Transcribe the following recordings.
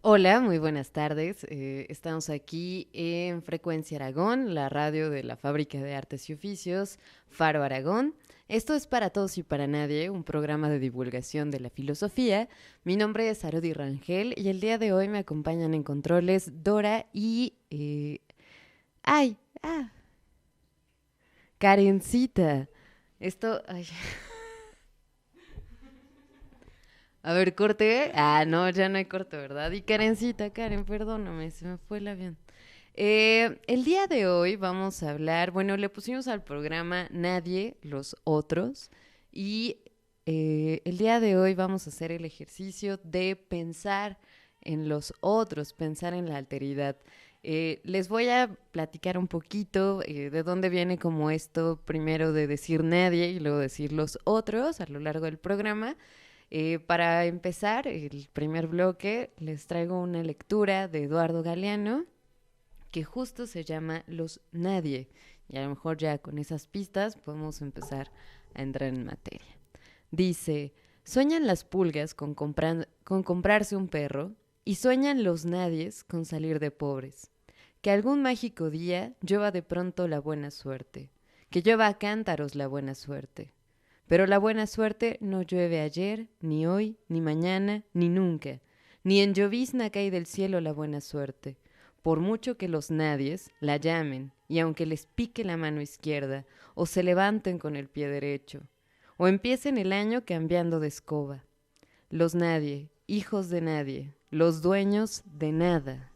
Hola, muy buenas tardes. Estamos aquí en Frecuencia Aragón, la radio de la Fábrica de Artes y Oficios, Faro Aragón. Esto es Para Todos y para Nadie, un programa de divulgación de la filosofía. Mi nombre es Arodi Rangel y el día de hoy me acompañan en controles Dora y... ¡Ay! ¡Ah! Karencita. Esto... Ay. A ver, corte. Ah, no, ya no hay corte, ¿verdad? Y Karencita, Karen, perdóname, se me fue el avión. El día de hoy vamos a hablar, bueno, le pusimos al programa Nadie, los otros, y el día de hoy vamos a hacer el ejercicio de pensar en los otros, pensar en la alteridad. Les voy a platicar un poquito de dónde viene como esto, primero de decir nadie y luego decir los otros a lo largo del programa. Para empezar, el primer bloque, les traigo una lectura de Eduardo Galeano que justo se llama Los Nadie. Y a lo mejor ya con esas pistas podemos empezar a entrar en materia. Dice, sueñan las pulgas con comprarse un perro y sueñan los nadies con salir de pobres. Que algún mágico día llueva de pronto la buena suerte, que llueva a cántaros la buena suerte. Pero la buena suerte no llueve ayer, ni hoy, ni mañana, ni nunca. Ni en llovizna cae del cielo la buena suerte. Por mucho que los nadies la llamen, y aunque les pique la mano izquierda, o se levanten con el pie derecho, o empiecen el año cambiando de escoba. Los nadie, hijos de nadie, los dueños de nada.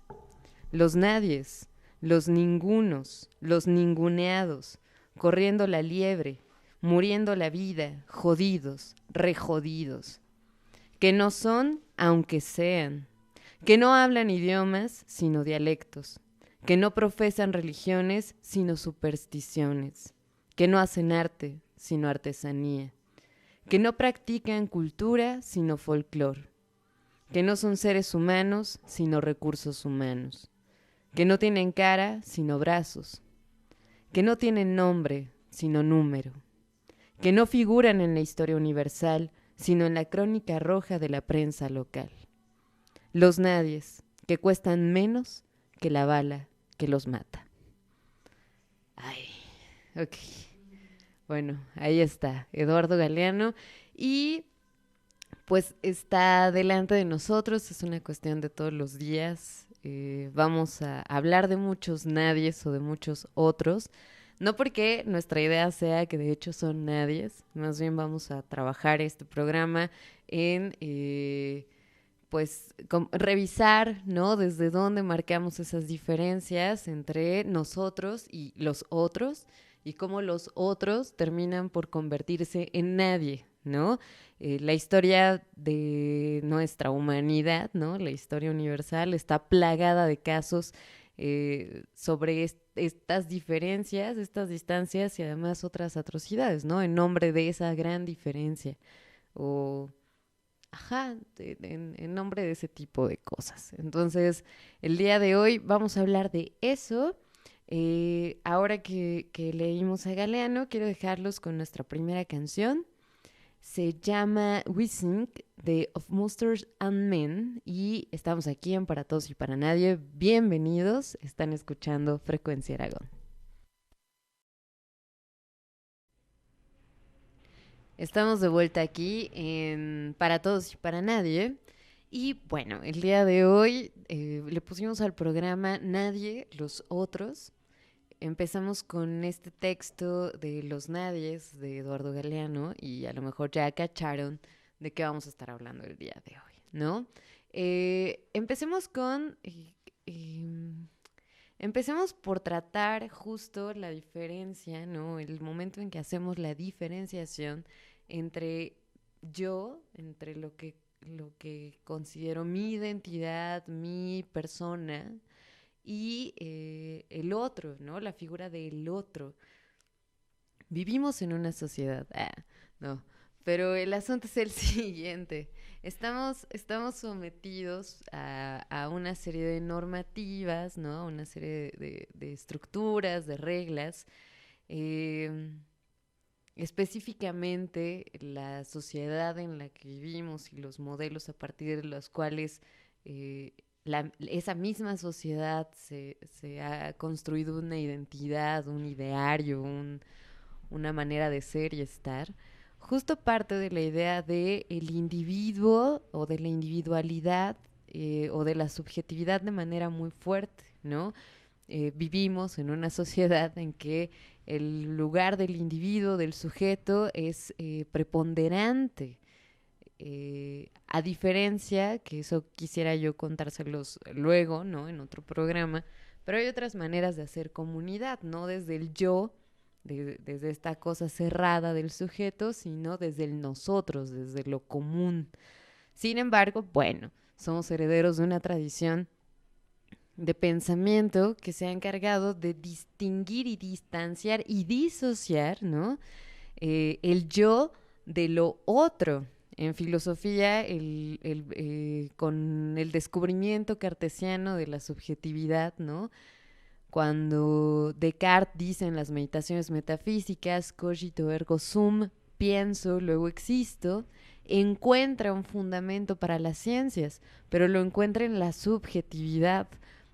Los nadies, los ningunos, los ninguneados, corriendo la liebre, muriendo la vida, jodidos, rejodidos, que no son, aunque sean, que no hablan idiomas, sino dialectos, que no profesan religiones, sino supersticiones, que no hacen arte, sino artesanía, que no practican cultura, sino folclor, que no son seres humanos, sino recursos humanos, que no tienen cara, sino brazos, que no tienen nombre, sino número, que no figuran en la historia universal, sino en la crónica roja de la prensa local. Los nadies, que cuestan menos que la bala que los mata. Ay, ok. Bueno, ahí está, Eduardo Galeano. Y pues está delante de nosotros, es una cuestión de todos los días. Vamos a hablar de muchos nadies o de muchos otros. No porque nuestra idea sea que de hecho son nadies, más bien vamos a trabajar este programa en pues revisar, ¿no? Desde dónde marcamos esas diferencias entre nosotros y los otros y cómo los otros terminan por convertirse en nadie, ¿no? La historia de nuestra humanidad, ¿no? La historia universal está plagada de casos sobre estas diferencias, estas distancias y además otras atrocidades, ¿no? En nombre de esa gran diferencia o ajá, en nombre de ese tipo de cosas. Entonces, el día de hoy vamos a hablar de eso. Ahora que leímos a Galeano, quiero dejarlos con nuestra primera canción. Se llama We Sing de Of Monsters and Men y estamos aquí en Para Todos y para Nadie. Bienvenidos, están escuchando Frecuencia Aragón. Estamos de vuelta aquí en Para Todos y para Nadie. Y bueno, el día de hoy le pusimos al programa Nadie, los otros. Empezamos con este texto de Los Nadies de Eduardo Galeano y a lo mejor ya cacharon de qué vamos a estar hablando el día de hoy, ¿no? Empecemos con... empecemos por tratar justo la diferencia, ¿no? El momento en que hacemos la diferenciación entre yo, entre lo que considero mi identidad, mi persona, y el otro, ¿no? La figura del otro. Vivimos en una sociedad, no, pero el asunto es el siguiente. Estamos sometidos a una serie de normativas, ¿no? A una serie de estructuras, de reglas. eh, Específicamente la sociedad en la que vivimos y los modelos a partir de los cuales esa misma sociedad se ha construido una identidad, un ideario, una manera de ser y estar, justo parte de la idea de el individuo o de la individualidad o de la subjetividad de manera muy fuerte, ¿no? Vivimos en una sociedad en que el lugar del individuo, del sujeto, es preponderante. A diferencia, que eso quisiera yo contárselos luego, ¿no? En otro programa, pero hay otras maneras de hacer comunidad, no desde el yo, desde esta cosa cerrada del sujeto, sino desde el nosotros, desde lo común. Sin embargo, bueno, somos herederos de una tradición de pensamiento que se ha encargado de distinguir y distanciar y disociar, ¿no? El yo de lo otro. En filosofía, con el descubrimiento cartesiano de la subjetividad, ¿no? Cuando Descartes dice en las meditaciones metafísicas, cogito ergo sum, pienso, luego existo, encuentra un fundamento para las ciencias, pero lo encuentra en la subjetividad.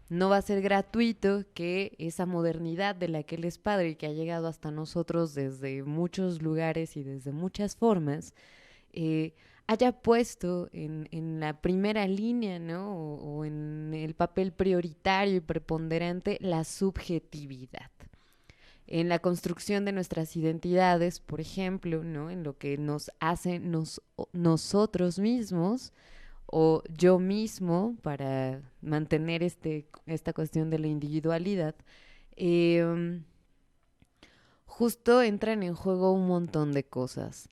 No va a ser gratuito que esa modernidad de la que él es padre y que ha llegado hasta nosotros desde muchos lugares y desde muchas formas, eh, haya puesto en la primera línea, ¿no? O en el papel prioritario y preponderante la subjetividad. En la construcción de nuestras identidades, por ejemplo, ¿no? En lo que nos hace nosotros mismos o yo mismo para mantener esta cuestión de la individualidad, eh, justo entran en juego un montón de cosas.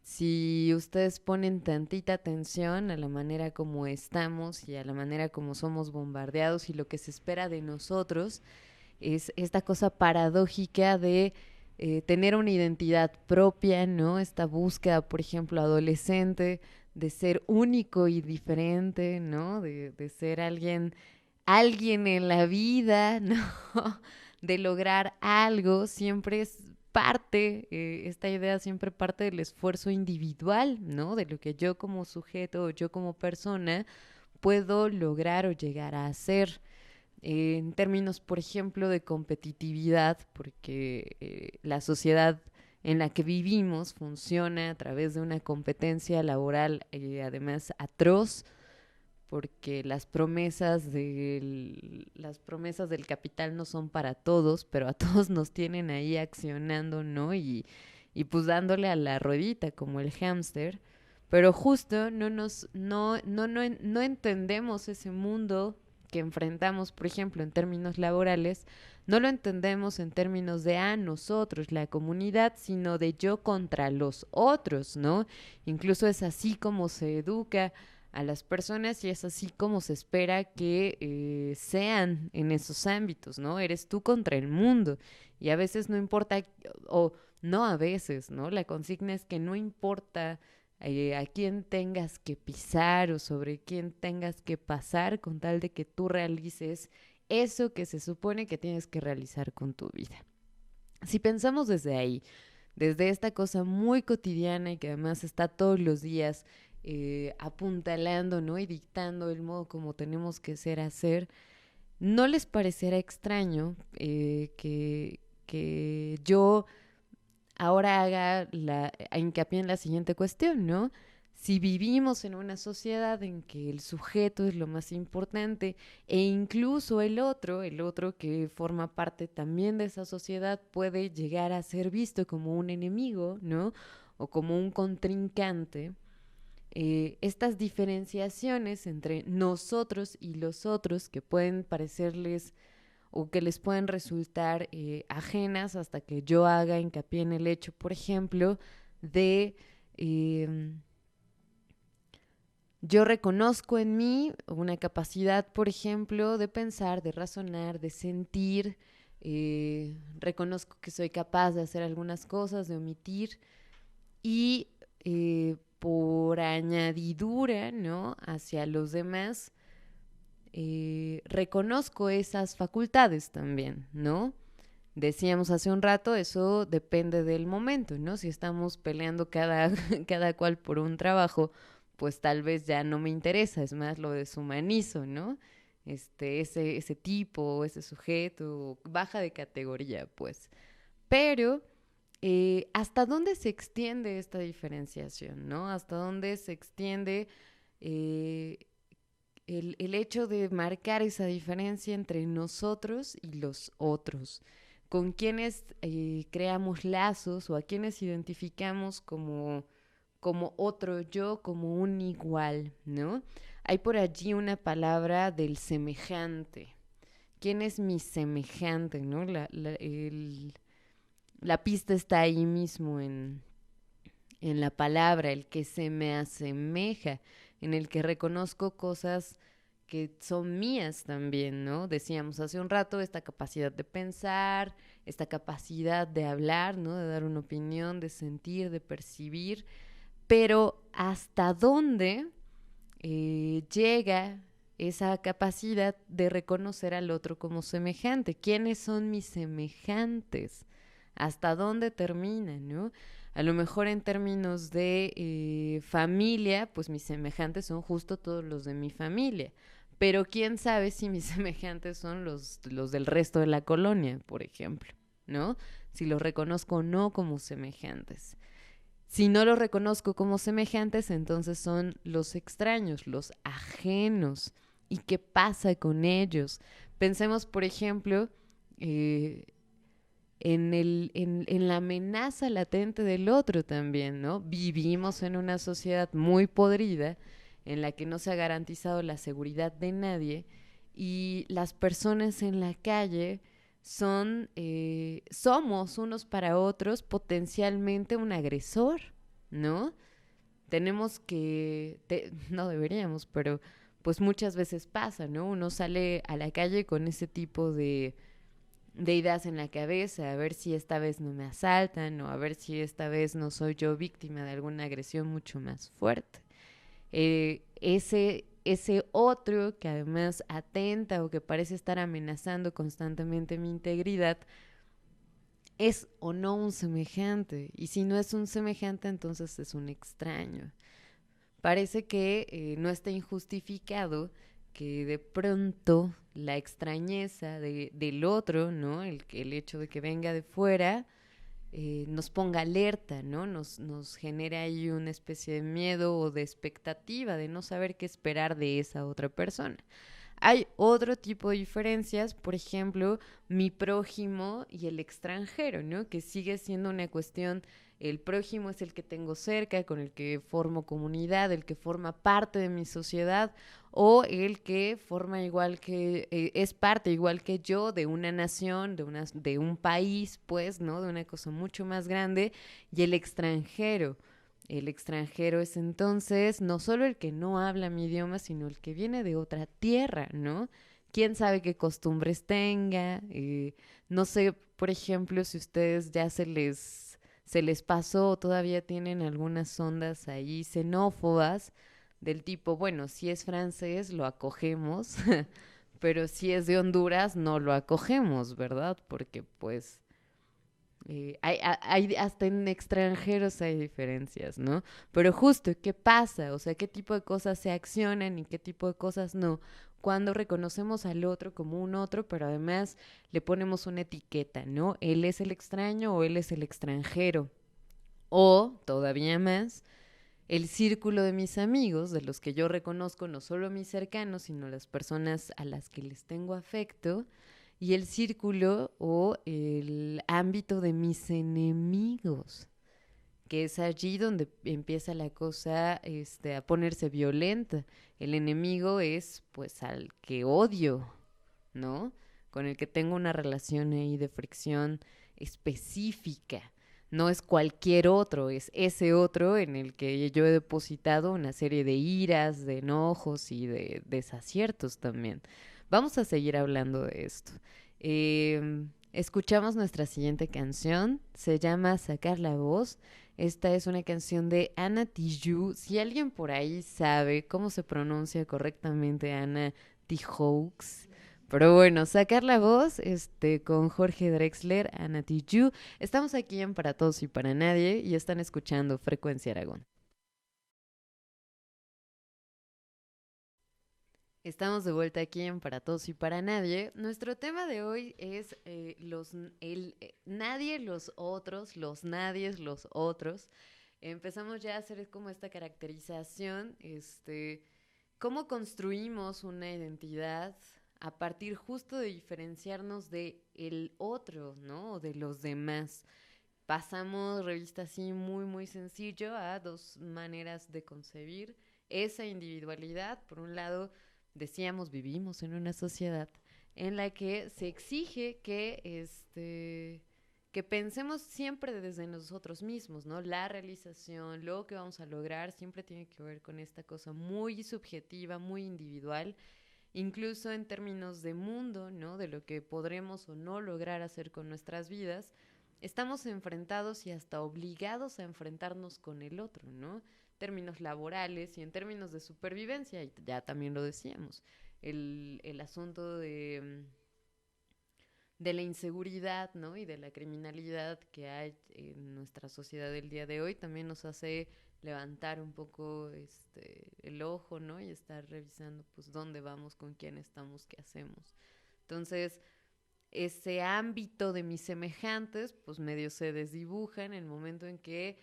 Si ustedes ponen tantita atención a la manera como estamos y a la manera como somos bombardeados y lo que se espera de nosotros, es esta cosa paradójica de tener una identidad propia, ¿no? Esta búsqueda, por ejemplo, adolescente, de ser único y diferente, ¿no? De ser alguien en la vida, ¿no? De lograr algo, siempre es parte, esta idea siempre parte del esfuerzo individual, ¿no? De lo que yo como sujeto o yo como persona puedo lograr o llegar a hacer. En términos, por ejemplo, de competitividad, porque la sociedad en la que vivimos funciona a través de una competencia laboral además atroz, porque las promesas del capital no son para todos, pero a todos nos tienen ahí accionando, ¿no? Y pues dándole a la ruedita como el hámster, pero justo no entendemos ese mundo que enfrentamos, por ejemplo, en términos laborales, no lo entendemos en términos de nosotros, la comunidad, sino de yo contra los otros, ¿no? Incluso es así como se educa a las personas y es así como se espera que sean en esos ámbitos, ¿no? Eres tú contra el mundo y a veces no importa, o no a veces, ¿no? La consigna es que no importa a quién tengas que pisar o sobre quién tengas que pasar con tal de que tú realices eso que se supone que tienes que realizar con tu vida. Si pensamos desde ahí, desde esta cosa muy cotidiana y que además está todos los días apuntalando, ¿no? Y dictando el modo como tenemos que ser hacer, ¿no les parecerá extraño que yo ahora haga hincapié en la siguiente cuestión, ¿no? Si vivimos en una sociedad en que el sujeto es lo más importante e incluso el otro que forma parte también de esa sociedad puede llegar a ser visto como un enemigo, ¿no? O como un contrincante, estas diferenciaciones entre nosotros y los otros que pueden parecerles o que les pueden resultar ajenas hasta que yo haga hincapié en el hecho, por ejemplo, de yo reconozco en mí una capacidad, por ejemplo, de pensar, de razonar, de sentir, reconozco que soy capaz de hacer algunas cosas, de omitir y por añadidura, ¿no? Hacia los demás, reconozco esas facultades también, ¿no? Decíamos hace un rato, eso depende del momento, ¿no? Si estamos peleando cada cual por un trabajo, pues tal vez ya no me interesa, es más, lo deshumanizo, ¿no? Ese tipo, ese sujeto, baja de categoría, pues. Pero, ¿hasta dónde se extiende esta diferenciación, ¿no? ¿Hasta dónde se extiende eh, el hecho de marcar esa diferencia entre nosotros y los otros? ¿Con quienes creamos lazos o a quienes identificamos como otro yo, como un igual, ¿no? Hay por allí una palabra del semejante. ¿Quién es mi semejante, no? La pista está ahí mismo en la palabra, el que se me asemeja, en el que reconozco cosas que son mías también, ¿no? Decíamos hace un rato, esta capacidad de pensar, esta capacidad de hablar, ¿no? De dar una opinión, de sentir, de percibir, pero ¿hasta dónde llega esa capacidad de reconocer al otro como semejante? ¿Quiénes son mis semejantes? ¿Hasta dónde termina, no? A lo mejor en términos de familia, pues mis semejantes son justo todos los de mi familia. Pero quién sabe si mis semejantes son los del resto de la colonia, por ejemplo, ¿no? Si los reconozco o no como semejantes. Si no los reconozco como semejantes, entonces son los extraños, los ajenos. ¿Y qué pasa con ellos? Pensemos, por ejemplo, eh, en la amenaza latente del otro también, ¿no? Vivimos en una sociedad muy podrida en la que no se ha garantizado la seguridad de nadie y las personas en la calle somos unos para otros potencialmente un agresor, ¿no? No deberíamos, pero pues muchas veces pasa, ¿no? Uno sale a la calle con ese tipo de ideas en la cabeza, a ver si esta vez no me asaltan o a ver si esta vez no soy yo víctima de alguna agresión mucho más fuerte. Ese otro que además atenta o que parece estar amenazando constantemente mi integridad, ¿es o no un semejante? Y si no es un semejante, entonces es un extraño. Parece que no está injustificado que de pronto la extrañeza del otro, ¿no? El hecho de que venga de fuera, nos ponga alerta, ¿no? Nos genera ahí una especie de miedo o de expectativa de no saber qué esperar de esa otra persona. Hay otro tipo de diferencias, por ejemplo, mi prójimo y el extranjero, ¿no? Que sigue siendo una cuestión, el prójimo es el que tengo cerca, con el que formo comunidad, el que forma parte de mi sociedad, o el que forma igual que, es parte igual que yo de una nación, de un país, pues, ¿no? De una cosa mucho más grande, y el extranjero. El extranjero es entonces no solo el que no habla mi idioma, sino el que viene de otra tierra, ¿no? Quién sabe qué costumbres tenga. No sé, por ejemplo, si ustedes ya se les pasó o todavía tienen algunas ondas ahí xenófobas del tipo, bueno, si es francés, lo acogemos, pero si es de Honduras, no lo acogemos, ¿verdad? Porque pues hasta en extranjeros hay diferencias, ¿no? Pero justo, ¿qué pasa? O sea, ¿qué tipo de cosas se accionan y qué tipo de cosas no? Cuando reconocemos al otro como un otro, pero además le ponemos una etiqueta, ¿no? Él es el extraño o él es el extranjero. O, todavía más, el círculo de mis amigos, de los que yo reconozco no solo mis cercanos, sino las personas a las que les tengo afecto, y el círculo o el ámbito de mis enemigos, que es allí donde empieza la cosa a ponerse violenta. El enemigo es pues al que odio, ¿no? Con el que tengo una relación ahí de fricción específica. No es cualquier otro, es ese otro en el que yo he depositado una serie de iras, de enojos y de desaciertos también. Vamos a seguir hablando de esto. Escuchamos nuestra siguiente canción, se llama Sacar la Voz. Esta es una canción de Ana Tijoux. Si alguien por ahí sabe cómo se pronuncia correctamente Ana Tijoux, pero bueno, Sacar la Voz con Jorge Drexler, Ana Tijoux. Estamos aquí en Para Todos y Para Nadie y están escuchando Frecuencia Aragón. Estamos de vuelta aquí en Para Todos y Para Nadie. Nuestro tema de hoy es nadie, los otros, los nadies, los otros. Empezamos ya a hacer como esta caracterización, cómo construimos una identidad a partir justo de diferenciarnos de el otro, ¿no? O de los demás. Pasamos revista así muy sencillo a dos maneras de concebir esa individualidad. Por un lado, decíamos, vivimos en una sociedad en la que se exige que pensemos siempre desde nosotros mismos, ¿no? La realización, lo que vamos a lograr, siempre tiene que ver con esta cosa muy subjetiva, muy individual, incluso en términos de mundo, ¿no? De lo que podremos o no lograr hacer con nuestras vidas, estamos enfrentados y hasta obligados a enfrentarnos con el otro, ¿no? Términos laborales y en términos de supervivencia, y ya también lo decíamos, el asunto de la inseguridad, ¿no? Y de la criminalidad que hay en nuestra sociedad del día de hoy también nos hace levantar un poco el ojo, ¿no? Y estar revisando pues dónde vamos, con quién estamos, qué hacemos. Entonces, ese ámbito de mis semejantes, pues medio se desdibuja en el momento en que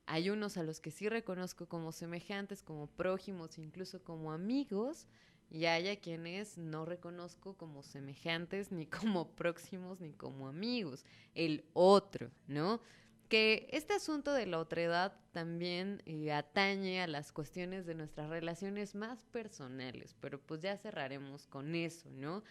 hay unos a los que sí reconozco como semejantes, como prójimos, incluso como amigos, y hay a quienes no reconozco como semejantes, ni como próximos, ni como amigos. El otro, ¿no? Que este asunto de la otredad también atañe a las cuestiones de nuestras relaciones más personales, pero pues ya cerraremos con eso, ¿no?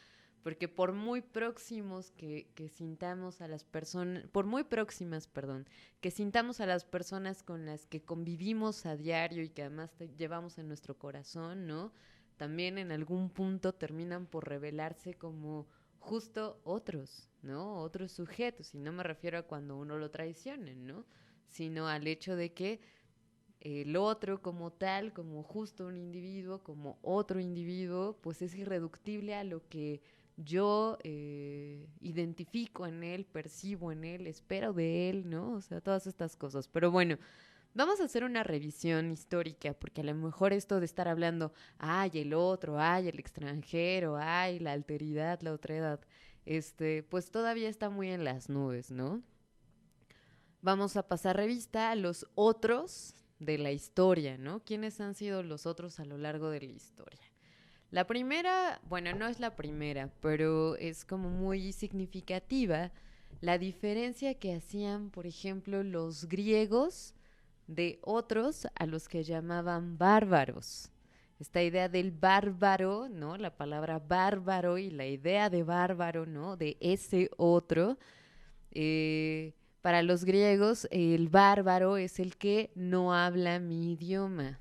Porque por muy próximos que sintamos a las personas, por muy próximas, perdón, que sintamos a las personas con las que convivimos a diario y que además llevamos en nuestro corazón, ¿no? También en algún punto terminan por revelarse como justo otros, ¿no? Otros sujetos, y no me refiero a cuando uno lo traicione, ¿no? Sino al hecho de que el otro como tal, como justo un individuo, como otro individuo, pues es irreductible a lo que yo identifico en él, percibo en él, espero de él, ¿no? O sea, todas estas cosas. Pero bueno, vamos a hacer una revisión histórica, porque a lo mejor esto de estar hablando, ay, el otro, ay, el extranjero, ay, la alteridad, la otredad, pues todavía está muy en las nubes, ¿no? Vamos a pasar revista a los otros de la historia, ¿no? ¿Quiénes han sido los otros a lo largo de la historia? La primera, bueno, no es la primera, pero es como muy significativa la diferencia que hacían, por ejemplo, los griegos de otros a los que llamaban bárbaros. Esta idea del bárbaro, ¿no? La palabra bárbaro y la idea de bárbaro, ¿no? De ese otro, para los griegos, el bárbaro es el que no habla mi idioma.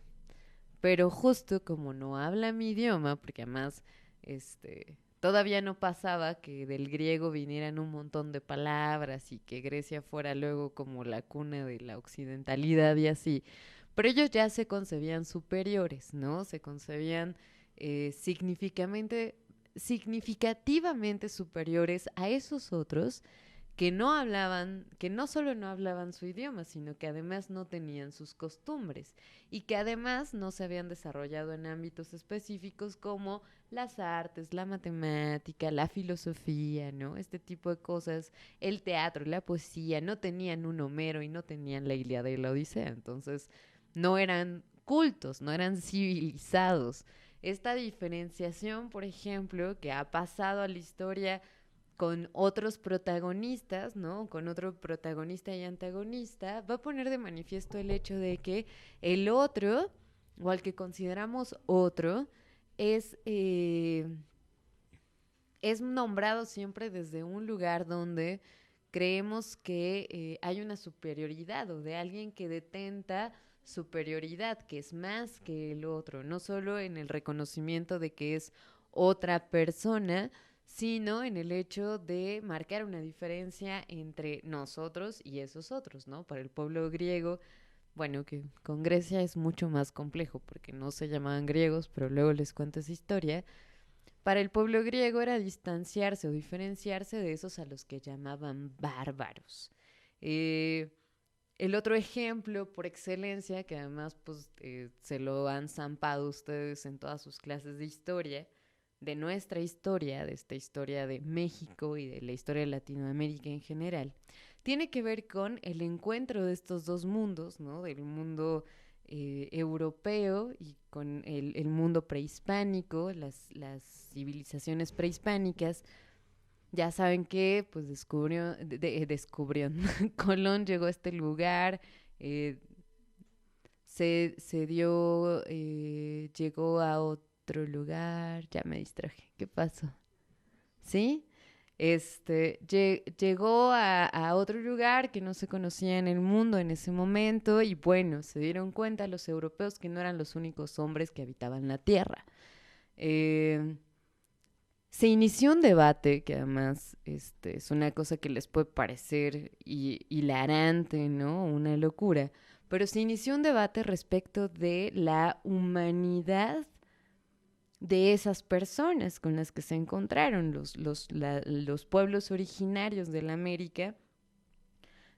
Pero justo como no habla mi idioma, porque además todavía no pasaba que del griego vinieran un montón de palabras y que Grecia fuera luego como la cuna de la occidentalidad y así. Pero ellos ya se concebían superiores, ¿no? Se concebían significativamente superiores a esos otros que no hablaban, que no solo no hablaban su idioma, sino que además no tenían sus costumbres y que además no se habían desarrollado en ámbitos específicos como las artes, la matemática, la filosofía, ¿no? Este tipo de cosas, el teatro, la poesía, no tenían un Homero y no tenían la Ilíada y la Odisea, entonces no eran cultos, no eran civilizados. Esta diferenciación, por ejemplo, que ha pasado a la historia con otros protagonistas, ¿no? Con otro protagonista y antagonista, va a poner de manifiesto el hecho de que el otro, o al que consideramos otro, es, eh, es nombrado siempre desde un lugar donde creemos que hay una superioridad o de alguien que detenta superioridad, que es más que el otro, no solo en el reconocimiento de que es otra persona, sino en el hecho de marcar una diferencia entre nosotros y esos otros, ¿no? Para el pueblo griego, bueno, que con Grecia es mucho más complejo porque no se llamaban griegos, pero luego les cuento esa historia. Para el pueblo griego era distanciarse o diferenciarse de esos a los que llamaban bárbaros. Eh, el otro ejemplo por excelencia, que además pues, se lo han zampado ustedes en todas sus clases de historia, de nuestra historia, de esta historia de México y de la historia de Latinoamérica en general, tiene que ver con el encuentro de estos dos mundos, ¿no? Del mundo europeo y con el mundo prehispánico, las civilizaciones prehispánicas. Ya saben que pues descubrió Colón llegó a este lugar, eh, llegó a otro lugar, ya me distraje, ¿qué pasó? ¿Sí? Llegó a otro lugar que no se conocía en el mundo en ese momento y bueno, se dieron cuenta los europeos que no eran los únicos hombres que habitaban la Tierra. Eh, Se inició un debate que además es una cosa que les puede parecer hilarante, ¿no? Una locura. Pero se inició un debate respecto de la humanidad de esas personas con las que se encontraron, los pueblos originarios de la América.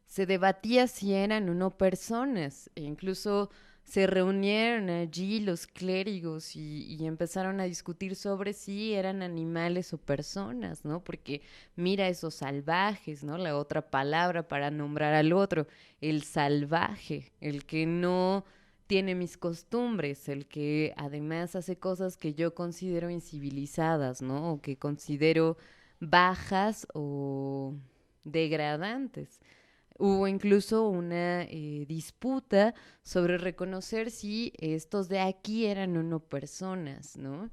Se debatía si eran o no personas, e incluso se reunieron allí los clérigos y empezaron a discutir sobre si eran animales o personas, ¿no? Porque mira esos salvajes, ¿no? La otra palabra para nombrar al otro, el salvaje, el que no tiene mis costumbres, el que además hace cosas que yo considero incivilizadas, ¿no? O que considero bajas o degradantes. Hubo incluso una disputa sobre reconocer si estos de aquí eran o no personas, ¿no?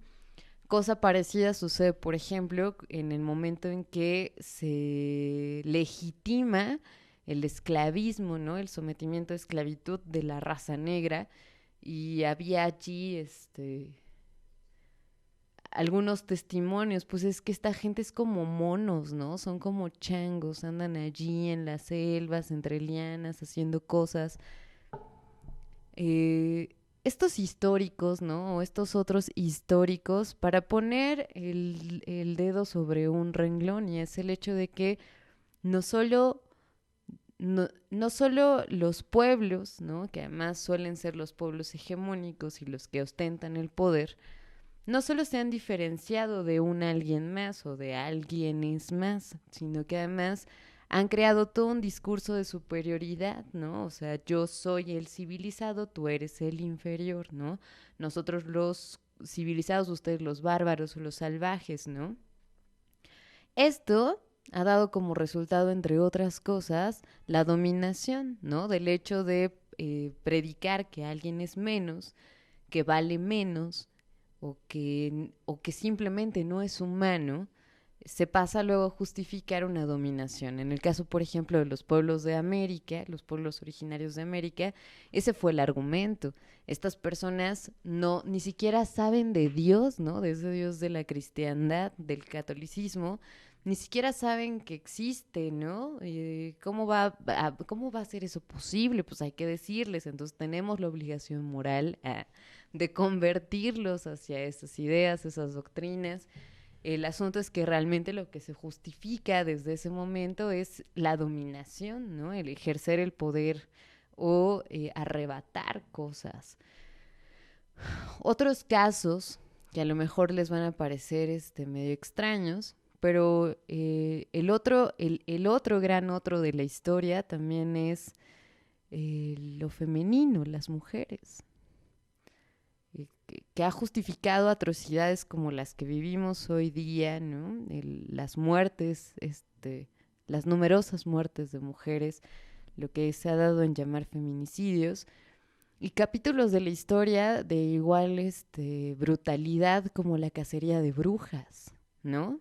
Cosa parecida sucede, por ejemplo, en el momento en que se legitima el esclavismo, ¿no? El sometimiento a esclavitud de la raza negra y había allí, algunos testimonios, pues es que esta gente es como monos, ¿no? Son como changos, andan allí en las selvas, entre lianas, haciendo cosas. Estos históricos, ¿no? O estos otros históricos, para poner el dedo sobre un renglón, y es el hecho de que no solo, no solo los pueblos, ¿no? Que además suelen ser los pueblos hegemónicos y los que ostentan el poder, no solo se han diferenciado de un alguien más o de alguienes más, sino que además han creado todo un discurso de superioridad, ¿no? O sea, yo soy el civilizado, tú eres el inferior, ¿no? Nosotros los civilizados, ustedes los bárbaros o los salvajes, ¿no? Esto ha dado como resultado, entre otras cosas, la dominación, ¿no? Del hecho de predicar que alguien es menos, que vale menos, o que simplemente no es humano, se pasa luego a justificar una dominación. En el caso, por ejemplo, de los pueblos de América, los pueblos originarios de América, ese fue el argumento. Estas personas no, ni siquiera saben de Dios, ¿no? De ese Dios de la cristiandad, del catolicismo, ni siquiera saben que existe, ¿no? ¿Cómo va a ser eso posible? Pues hay que decirles, entonces tenemos la obligación moral de convertirlos hacia esas ideas, esas doctrinas. El asunto es que realmente lo que se justifica desde ese momento es la dominación, ¿no? El ejercer el poder o arrebatar cosas. Otros casos que a lo mejor les van a parecer medio extraños, pero el otro gran otro de la historia también es lo femenino, las mujeres, que ha justificado atrocidades como las que vivimos hoy día, ¿no? Las muertes, las numerosas muertes de mujeres, lo que se ha dado en llamar feminicidios, y capítulos de la historia de igual brutalidad como la cacería de brujas, ¿no?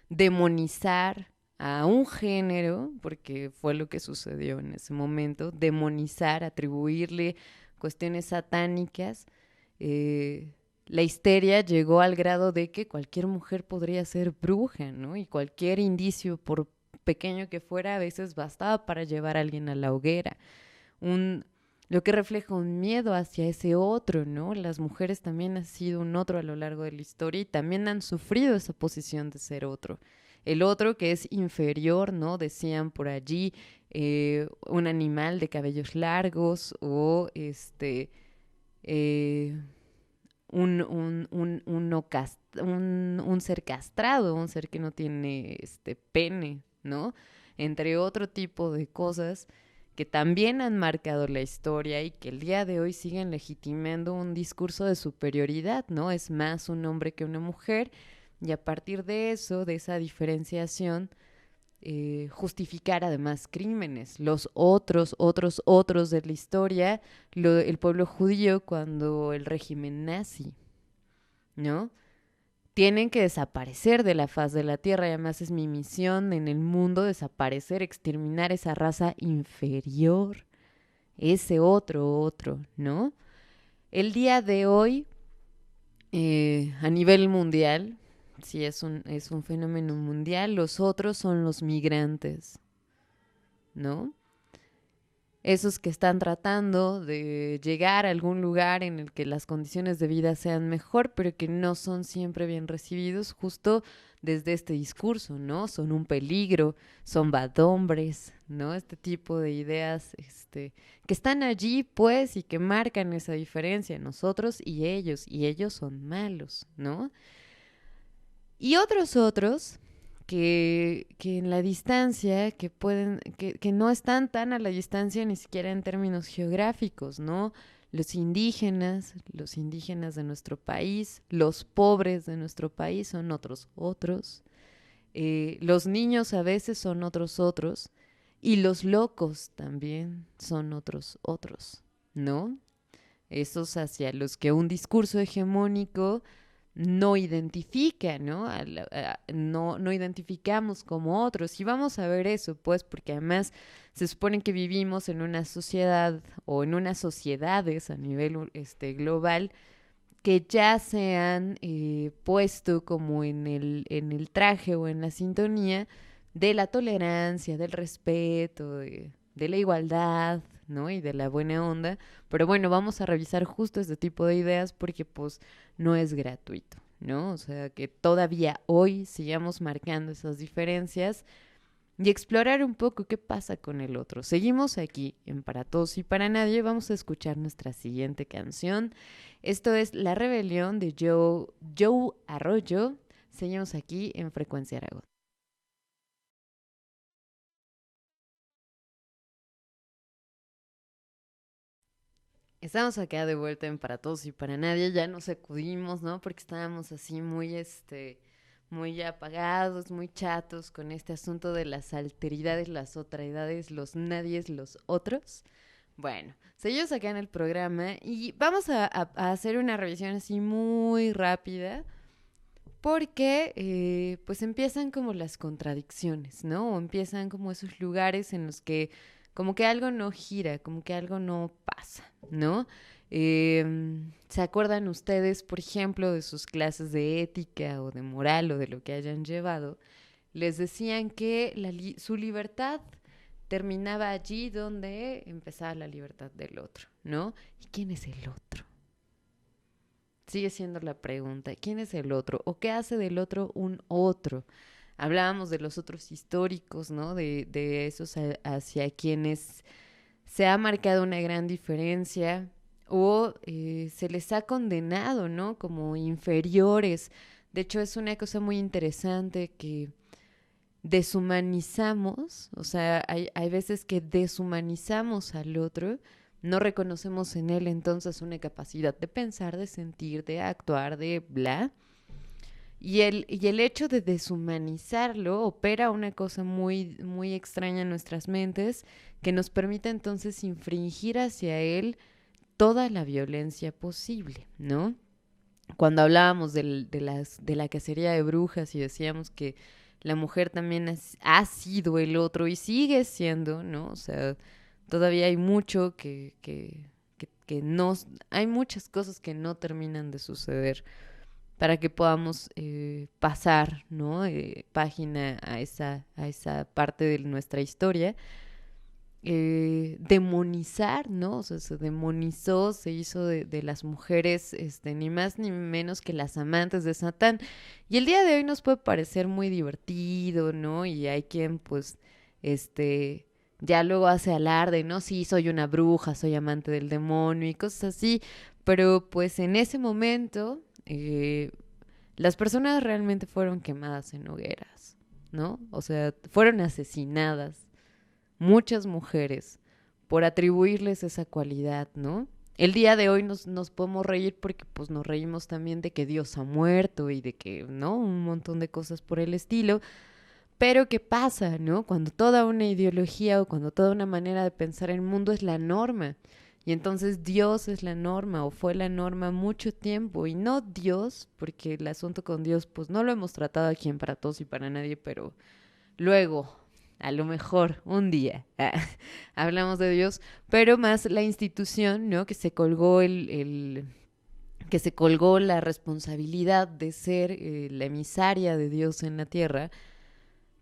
Demonizar a un género, porque fue lo que sucedió en ese momento, demonizar, atribuirle cuestiones satánicas. La histeria llegó al grado de que cualquier mujer podría ser bruja, ¿no? Y cualquier indicio, por pequeño que fuera, a veces bastaba para llevar a alguien a la hoguera. Lo que refleja un miedo hacia ese otro, ¿no? Las mujeres también han sido un otro a lo largo de la historia y también han sufrido esa posición de ser otro. El otro que es inferior, ¿no? Decían por allí, un animal de cabellos largos o eh, un ser castrado, un ser que no tiene pene, ¿no? Entre otro tipo de cosas que también han marcado la historia y que el día de hoy siguen legitimando un discurso de superioridad, ¿no? Es más un hombre que una mujer, y a partir de eso, de esa diferenciación, justificar además crímenes. Los otros de la historia, el pueblo judío cuando el régimen nazi, ¿no? Tienen que desaparecer de la faz de la tierra y además es mi misión en el mundo desaparecer, exterminar esa raza inferior, ese otro, ¿no? El día de hoy, a nivel mundial, sí es un fenómeno mundial, los otros son los migrantes, ¿no? Esos que están tratando de llegar a algún lugar en el que las condiciones de vida sean mejor, pero que no son siempre bien recibidos justo desde este discurso, ¿no? Son un peligro, son bad hombres, ¿no? Este tipo de ideas, que están allí, pues, y que marcan esa diferencia, nosotros y ellos son malos, ¿no? Y otros que en la distancia, que no están tan a la distancia ni siquiera en términos geográficos, ¿no? Los indígenas de nuestro país, los pobres de nuestro país son otros. Los niños a veces son otros. Y los locos también son otros, ¿no? Esos hacia los que un discurso hegemónico no identifica, ¿no? No identificamos como otros. Y vamos a ver eso, pues, porque además se supone que vivimos en una sociedad o en unas sociedades a nivel global que ya se han puesto como en el traje o en la sintonía de la tolerancia, del respeto, de la igualdad, ¿no? Y de la buena onda. Pero bueno, vamos a revisar justo este tipo de ideas porque pues no es gratuito, ¿no? O sea, que todavía hoy sigamos marcando esas diferencias y explorar un poco qué pasa con el otro. Seguimos aquí en Para Todos y Para Nadie. Vamos a escuchar nuestra siguiente canción. Esto es La Rebelión de Joe Arroyo. Seguimos aquí en Frecuencia Aragón. Estamos acá de vuelta en Para Todos y Para Nadie. Ya nos sacudimos, ¿no? Porque estábamos así muy apagados, muy chatos con este asunto de las alteridades, las otraidades, los nadies, los otros. Bueno, seguimos acá en el programa y vamos a hacer una revisión así muy rápida porque pues empiezan como las contradicciones, ¿no? O empiezan como esos lugares en los que como que algo no gira, como que algo no pasa, ¿no? ¿Se acuerdan ustedes, por ejemplo, de sus clases de ética o de moral o de lo que hayan llevado? Les decían que su libertad terminaba allí donde empezaba la libertad del otro, ¿no? ¿Y quién es el otro? Sigue siendo la pregunta, ¿quién es el otro? ¿O qué hace del otro un otro? Hablábamos de los otros históricos, ¿no? De esos hacia quienes se ha marcado una gran diferencia o se les ha condenado, ¿no? Como inferiores. De hecho, es una cosa muy interesante que deshumanizamos, o sea, hay veces que deshumanizamos al otro, no reconocemos en él entonces una capacidad de pensar, de sentir, de actuar, de bla. Y el hecho de deshumanizarlo opera una cosa muy extraña en nuestras mentes que nos permite entonces infringir hacia él toda la violencia posible, ¿no? Cuando hablábamos de la cacería de brujas y decíamos que la mujer también ha sido el otro y sigue siendo, ¿no? O sea, todavía hay mucho que no, hay muchas cosas que no terminan de suceder para que podamos pasar, ¿no? Página a esa parte de nuestra historia. Demonizar, ¿no? O sea, se demonizó, se hizo de las mujeres, ni más ni menos que las amantes de Satán. Y el día de hoy nos puede parecer muy divertido, ¿no? Y hay quien, pues, ya luego hace alarde, ¿no? Sí, soy una bruja, soy amante del demonio y cosas así. Pero pues en ese momento las personas realmente fueron quemadas en hogueras, ¿no? O sea, fueron asesinadas muchas mujeres por atribuirles esa cualidad, ¿no? El día de hoy nos podemos reír porque pues nos reímos también de que Dios ha muerto y de que, ¿no? Un montón de cosas por el estilo. Pero ¿qué pasa, no? Cuando toda una ideología o cuando toda una manera de pensar el mundo es la norma. Y entonces Dios es la norma o fue la norma mucho tiempo. Y no Dios, porque el asunto con Dios pues no lo hemos tratado aquí en Para Todos y Para Nadie, pero luego, a lo mejor, un día, hablamos de Dios, pero más la institución, ¿no? Que se colgó que se colgó la responsabilidad de ser la emisaria de Dios en la tierra,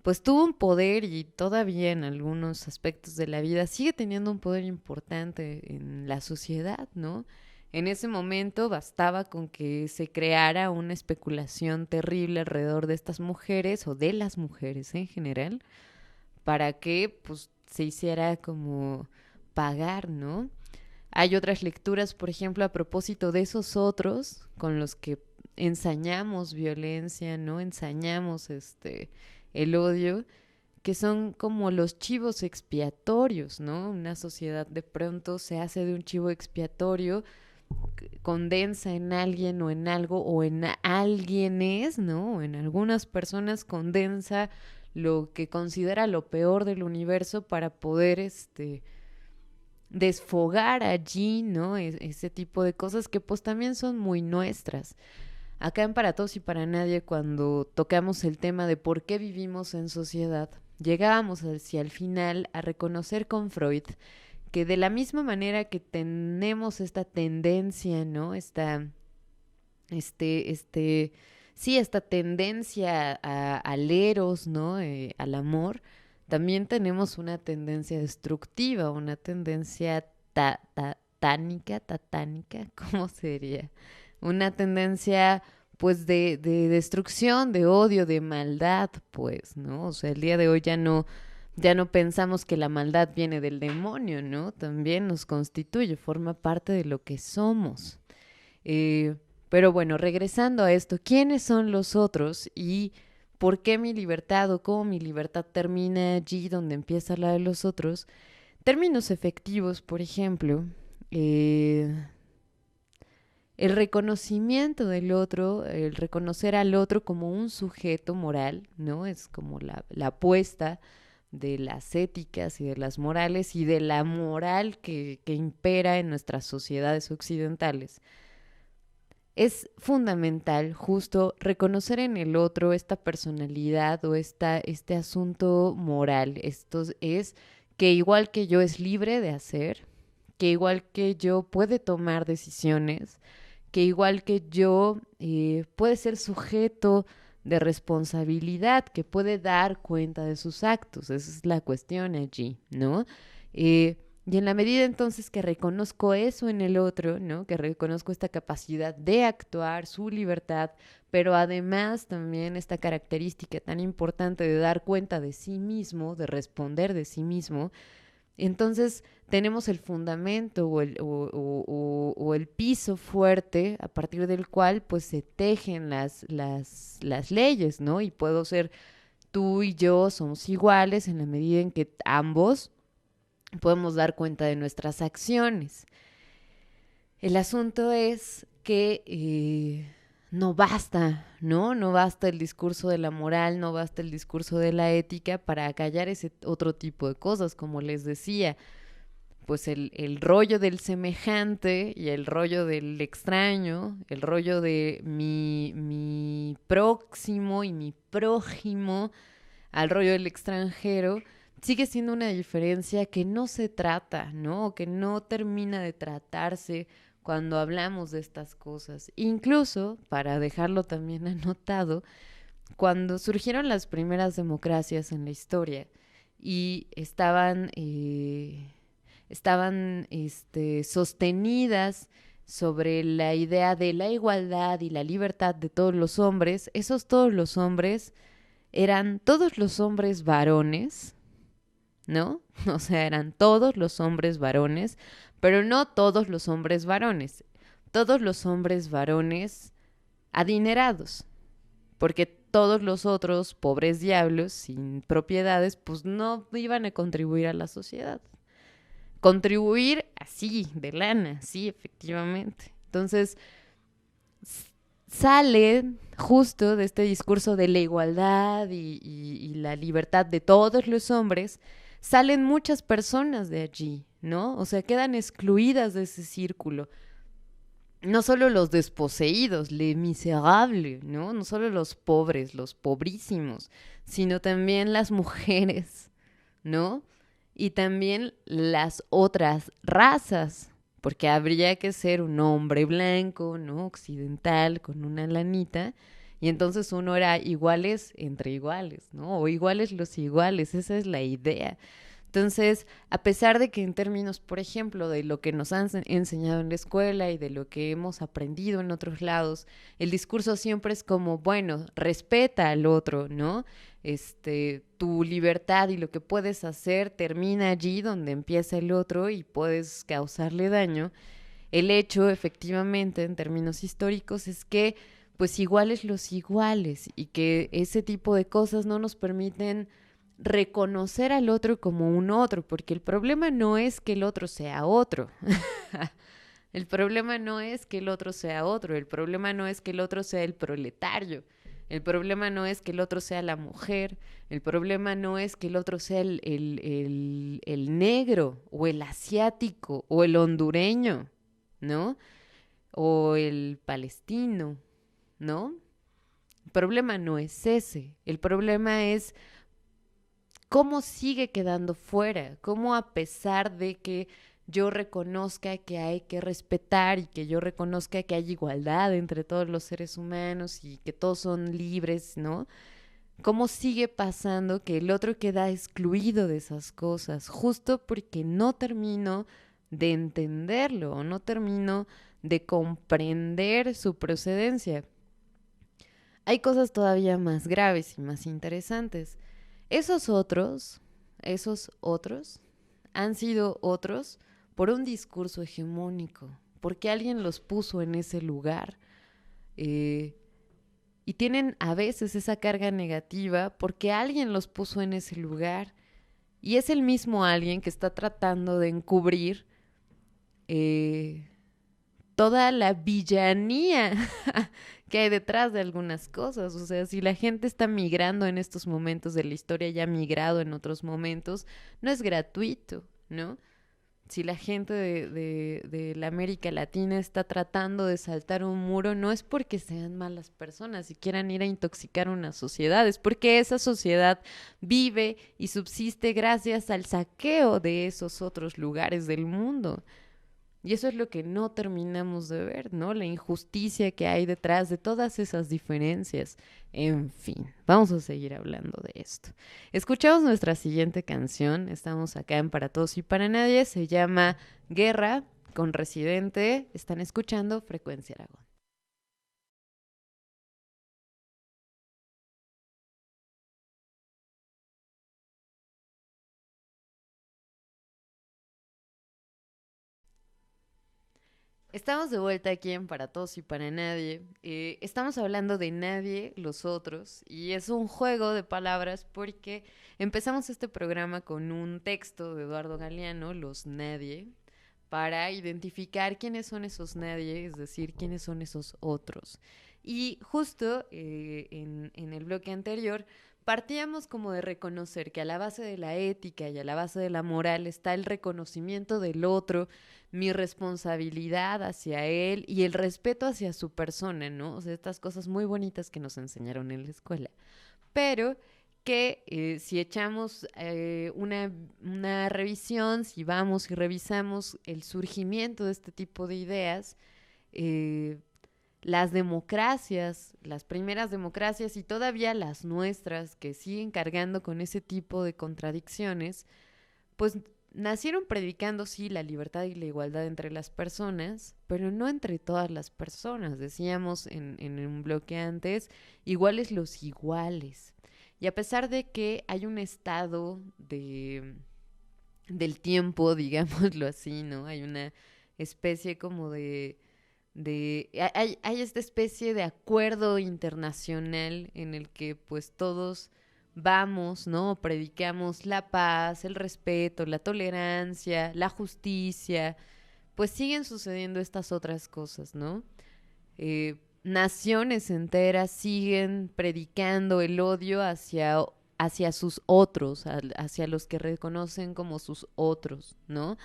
pues tuvo un poder y todavía en algunos aspectos de la vida sigue teniendo un poder importante en la sociedad, ¿no? En ese momento bastaba con que se creara una especulación terrible alrededor de estas mujeres o de las mujeres en general para que pues se hiciera como pagar, ¿no? Hay otras lecturas, por ejemplo, a propósito de esos otros con los que ensañamos violencia, ¿no? Ensañamos el odio, que son como los chivos expiatorios, ¿no? Una sociedad de pronto se hace de un chivo expiatorio, condensa en alguien o en algo o en alguienes, ¿no? O en algunas personas condensa lo que considera lo peor del universo para poder desfogar allí, ¿no? Ese tipo de cosas que pues también son muy nuestras. Acá en Para Todos y Para Nadie, cuando tocamos el tema de por qué vivimos en sociedad, llegábamos hacia el final a reconocer con Freud que de la misma manera que tenemos esta tendencia, ¿no? Esta tendencia al eros, ¿no? Al amor, también tenemos una tendencia destructiva, una tendencia tatánica, ¿cómo sería? Una tendencia pues de destrucción, de odio, de maldad, pues, ¿no? O sea, el día de hoy ya no pensamos que la maldad viene del demonio, ¿no? También nos constituye, forma parte de lo que somos. Eh, pero bueno, regresando a esto, ¿quiénes son los otros y por qué mi libertad o cómo mi libertad termina allí donde empieza la de los otros? Términos efectivos, por ejemplo, el reconocimiento del otro, el reconocer al otro como un sujeto moral, ¿no? Es como la apuesta de las éticas y de las morales y de la moral que impera en nuestras sociedades occidentales. Es fundamental justo reconocer en el otro esta personalidad o este asunto moral. Esto es que igual que yo es libre de hacer, que igual que yo puede tomar decisiones, que igual que yo puede ser sujeto de responsabilidad, que puede dar cuenta de sus actos. Esa es la cuestión allí, ¿no? Y en la medida entonces que reconozco eso en el otro, ¿no? Que reconozco esta capacidad de actuar, su libertad, pero además también esta característica tan importante de dar cuenta de sí mismo, de responder de sí mismo, entonces tenemos el fundamento o el piso fuerte a partir del cual pues se tejen las leyes, ¿no? Y puedo ser tú y yo somos iguales en la medida en que ambos podemos dar cuenta de nuestras acciones. El asunto es que no basta, ¿no? No basta el discurso de la moral, no basta el discurso de la ética para acallar ese otro tipo de cosas, como les decía. Pues el rollo del semejante y el rollo del extraño, el rollo de mi próximo y mi prójimo, al rollo del extranjero, sigue siendo una diferencia que no se trata, ¿no? O que no termina de tratarse cuando hablamos de estas cosas. Incluso, para dejarlo también anotado, cuando surgieron las primeras democracias en la historia y estaban sostenidas sobre la idea de la igualdad y la libertad de todos los hombres, esos todos los hombres eran todos los hombres varones, ¿no? O sea, eran todos los hombres varones, pero no todos los hombres varones. todos los hombres varones adinerados, porque todos los otros pobres diablos sin propiedades pues no iban a contribuir a la sociedad. Contribuir así, de lana, sí, efectivamente. Entonces, sale justo de este discurso de la igualdad y la libertad de todos los hombres, salen muchas personas de allí, ¿no? O sea, quedan excluidas de ese círculo. No solo los desposeídos, les miserables, ¿no? No solo los pobres, los pobrísimos, sino también las mujeres, ¿no? Y también las otras razas, porque habría que ser un hombre blanco, ¿no? Occidental, con una lanita, y entonces uno era iguales entre iguales, ¿no? O iguales los iguales, esa es la idea. Entonces, a pesar de que en términos, por ejemplo, de lo que nos han enseñado en la escuela y de lo que hemos aprendido en otros lados, el discurso siempre es como, bueno, respeta al otro, ¿no? Tu libertad y lo que puedes hacer termina allí donde empieza el otro y puedes causarle daño. El hecho, efectivamente, en términos históricos, es que, pues, iguales los iguales y que ese tipo de cosas no nos permiten reconocer al otro como un otro, porque el problema no es que el otro sea otro. El problema no es que el otro sea otro, el problema no es que el otro sea el proletario, el problema no es que el otro sea la mujer, el problema no es que el otro sea el negro o el asiático o el hondureño, ¿no? O el palestino, ¿no? El problema no es ese, el problema es cómo sigue quedando fuera, cómo a pesar de que yo reconozca que hay que respetar y que yo reconozca que hay igualdad entre todos los seres humanos y que todos son libres, ¿no? ¿Cómo sigue pasando que el otro queda excluido de esas cosas? Justo porque no termino de entenderlo o no termino de comprender su procedencia. Hay cosas todavía más graves y más interesantes. Esos otros, han sido otros por un discurso hegemónico, porque alguien los puso en ese lugar. eh, y tienen a veces esa carga negativa porque alguien los puso en ese lugar y es el mismo alguien que está tratando de encubrir eh, toda la villanía que hay detrás de algunas cosas. O sea, si la gente está migrando en estos momentos de la historia, ya ha migrado en otros momentos, no es gratuito, ¿no? Si la gente de la América Latina está tratando de saltar un muro, no es porque sean malas personas y quieran ir a intoxicar una sociedad, es porque esa sociedad vive y subsiste gracias al saqueo de esos otros lugares del mundo. Y eso es lo que no terminamos de ver, ¿no? La injusticia que hay detrás de todas esas diferencias. En fin, vamos a seguir hablando de esto. Escuchamos nuestra siguiente canción. Estamos acá en Para Todos y Para Nadie. Se llama Guerra con Residente. Están escuchando Frecuencia Aragón. Estamos de vuelta aquí en Para Todos y Para Nadie. Estamos hablando de nadie, los otros, y es un juego de palabras porque empezamos este programa con un texto de Eduardo Galeano, Los Nadie, para identificar quiénes son esos nadie, es decir, quiénes son esos otros. Y justo en el bloque anterior partíamos como de reconocer que a la base de la ética y a la base de la moral está el reconocimiento del otro, mi responsabilidad hacia él y el respeto hacia su persona, ¿no? O sea, estas cosas muy bonitas que nos enseñaron en la escuela. Pero que si echamos una revisión, si vamos y revisamos el surgimiento de este tipo de ideas, eh, las democracias, las primeras democracias y todavía las nuestras que siguen cargando con ese tipo de contradicciones, pues nacieron predicando, sí, la libertad y la igualdad entre las personas, pero no entre todas las personas. Decíamos en un bloque antes, iguales los iguales. Y a pesar de que hay un estado del tiempo, digámoslo así, ¿no? Hay una especie como de Hay esta especie de acuerdo internacional en el que pues todos vamos, ¿no? Predicamos la paz, el respeto, la tolerancia, la justicia, pues siguen sucediendo estas otras cosas, ¿no? Naciones enteras siguen predicando el odio hacia sus otros, hacia los que reconocen como sus otros, ¿no?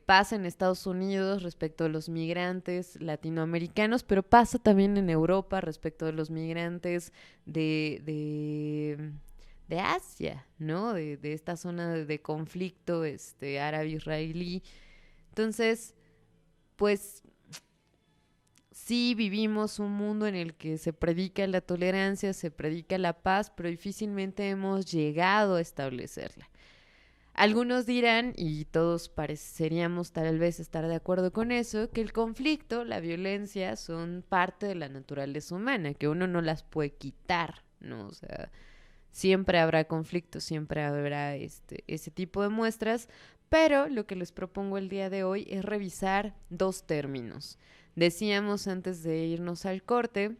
Pasa en Estados Unidos respecto a los migrantes latinoamericanos, pero pasa también en Europa respecto a los migrantes de, de, de Asia, ¿no? De esta zona de conflicto árabe-israelí. Entonces, pues sí vivimos un mundo en el que se predica la tolerancia, se predica la paz, pero difícilmente hemos llegado a establecerla. Algunos dirán, y todos pareceríamos tal vez estar de acuerdo con eso, que el conflicto, la violencia son parte de la naturaleza humana, que uno no las puede quitar, ¿no? O sea, siempre habrá conflictos, siempre habrá ese tipo de muestras, pero lo que les propongo el día de hoy es revisar dos términos. Decíamos antes de irnos al corte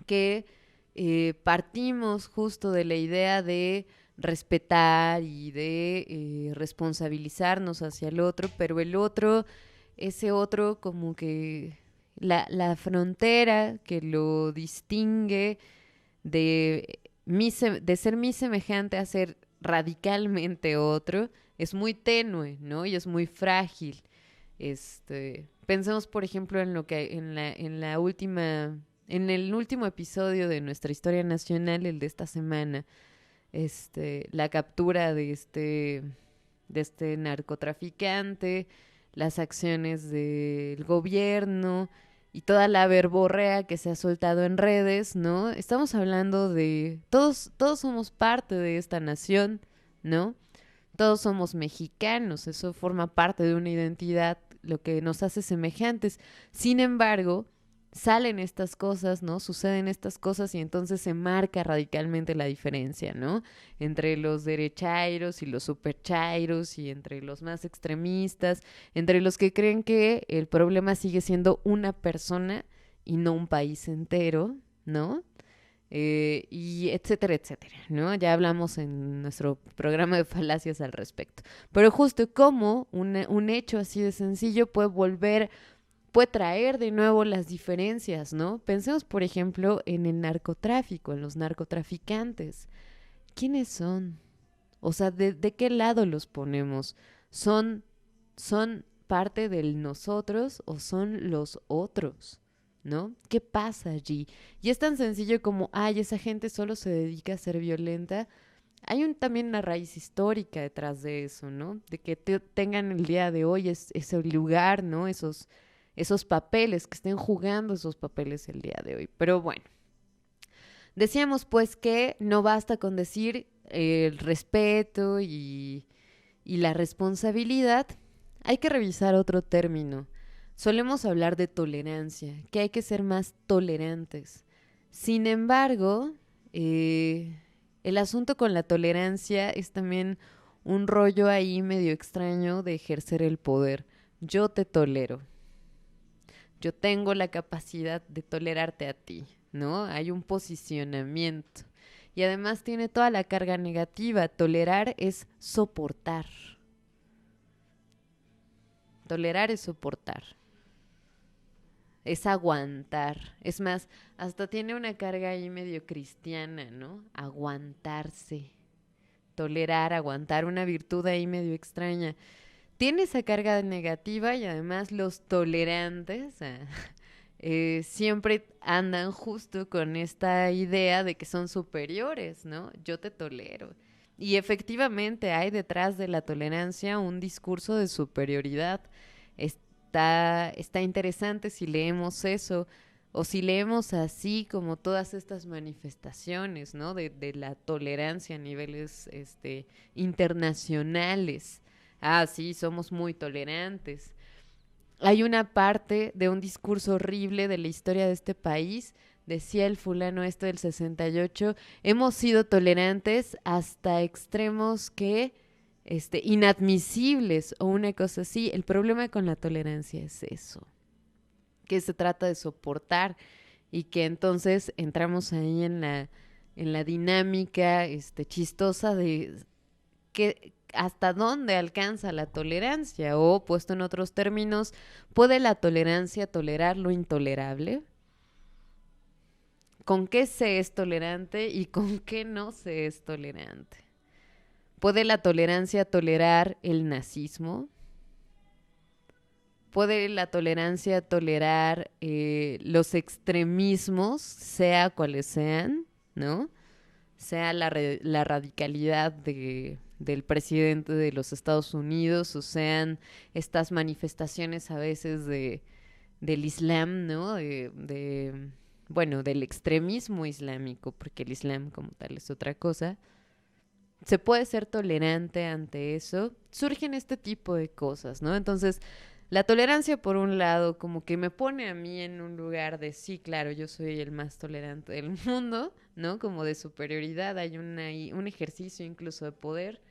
que partimos justo de la idea de respetar y de responsabilizarnos hacia el otro, pero el otro, ese otro como que la frontera que lo distingue de ser mi semejante a ser radicalmente otro, es muy tenue, ¿no? Y es muy frágil. Pensemos, por ejemplo, en lo que en el último episodio de nuestra historia nacional, el de esta semana, la captura de este narcotraficante, las acciones del gobierno y toda la verborrea que se ha soltado en redes, ¿no? Estamos hablando de todos somos parte de esta nación, ¿no? Todos somos mexicanos, eso forma parte de una identidad, lo que nos hace semejantes. Sin embargo, salen estas cosas, ¿no? Suceden estas cosas y entonces se marca radicalmente la diferencia, ¿no? Entre los derechairos y los superchairos y entre los más extremistas, entre los que creen que el problema sigue siendo una persona y no un país entero, ¿no? Y etcétera, etcétera, ¿no? Ya hablamos en nuestro programa de falacias al respecto. Pero justo como un hecho así de sencillo puede traer de nuevo las diferencias, ¿no? Pensemos, por ejemplo, en el narcotráfico, en los narcotraficantes. ¿Quiénes son? O sea, ¿de qué lado los ponemos? ¿Son parte del nosotros o son los otros? ¿No? ¿Qué pasa allí? Y es tan sencillo como, ay, esa gente solo se dedica a ser violenta. Hay también una raíz histórica detrás de eso, ¿no? De que tengan el día de hoy ese lugar, ¿no? Esos papeles, que estén jugando esos papeles el día de hoy. Pero bueno, decíamos pues que no basta con decir el respeto y la responsabilidad, hay que revisar otro término. Solemos hablar de tolerancia, que hay que ser más tolerantes. Sin embargo, el asunto con la tolerancia es también un rollo ahí medio extraño de ejercer el poder. Yo te tolero. Yo tengo la capacidad de tolerarte a ti, ¿no? Hay un posicionamiento. Y además tiene toda la carga negativa. Tolerar es soportar. Tolerar es soportar. Es aguantar. Es más, hasta tiene una carga ahí medio cristiana, ¿no? Aguantarse. Tolerar, aguantar, una virtud ahí medio extraña. Tiene esa carga negativa y además los tolerantes siempre andan justo con esta idea de que son superiores, ¿no? Yo te tolero. Y efectivamente hay detrás de la tolerancia un discurso de superioridad. Está interesante si leemos eso o si leemos así como todas estas manifestaciones, ¿no? De la tolerancia a niveles internacionales. Ah, sí, somos muy tolerantes. Hay una parte de un discurso horrible de la historia de este país, decía el fulano del 68, hemos sido tolerantes hasta extremos que inadmisibles o una cosa así. El problema con la tolerancia es eso, que se trata de soportar y que entonces entramos ahí en la dinámica chistosa de que hasta dónde alcanza la tolerancia o, puesto en otros términos, ¿puede la tolerancia tolerar lo intolerable? ¿Con qué se es tolerante y con qué no se es tolerante? ¿Puede la tolerancia tolerar el nazismo? ¿Puede la tolerancia tolerar los extremismos, sea cuales sean, ¿no? Sea la radicalidad del presidente de los Estados Unidos, o sean estas manifestaciones a veces del Islam, ¿no? Bueno, del extremismo islámico, porque el Islam como tal es otra cosa. Se puede ser tolerante ante eso. Surgen este tipo de cosas, ¿no? Entonces, la tolerancia, por un lado, como que me pone a mí en un lugar de sí, claro, yo soy el más tolerante del mundo, ¿no? Como de superioridad, hay un ejercicio incluso de poder.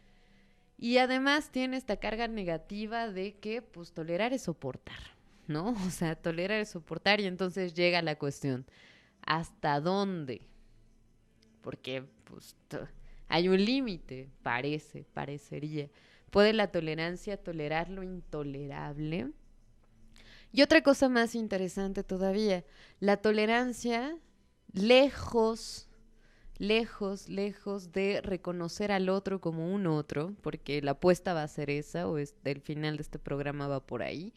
Y además tiene esta carga negativa de que, pues, tolerar es soportar, ¿no? O sea, tolerar es soportar y entonces llega la cuestión, ¿hasta dónde? Porque, pues, hay un límite, parecería. ¿Puede la tolerancia tolerar lo intolerable? Y otra cosa más interesante todavía, la tolerancia, lejos, lejos de reconocer al otro como un otro, porque la apuesta va a ser esa, o el final de este programa va por ahí,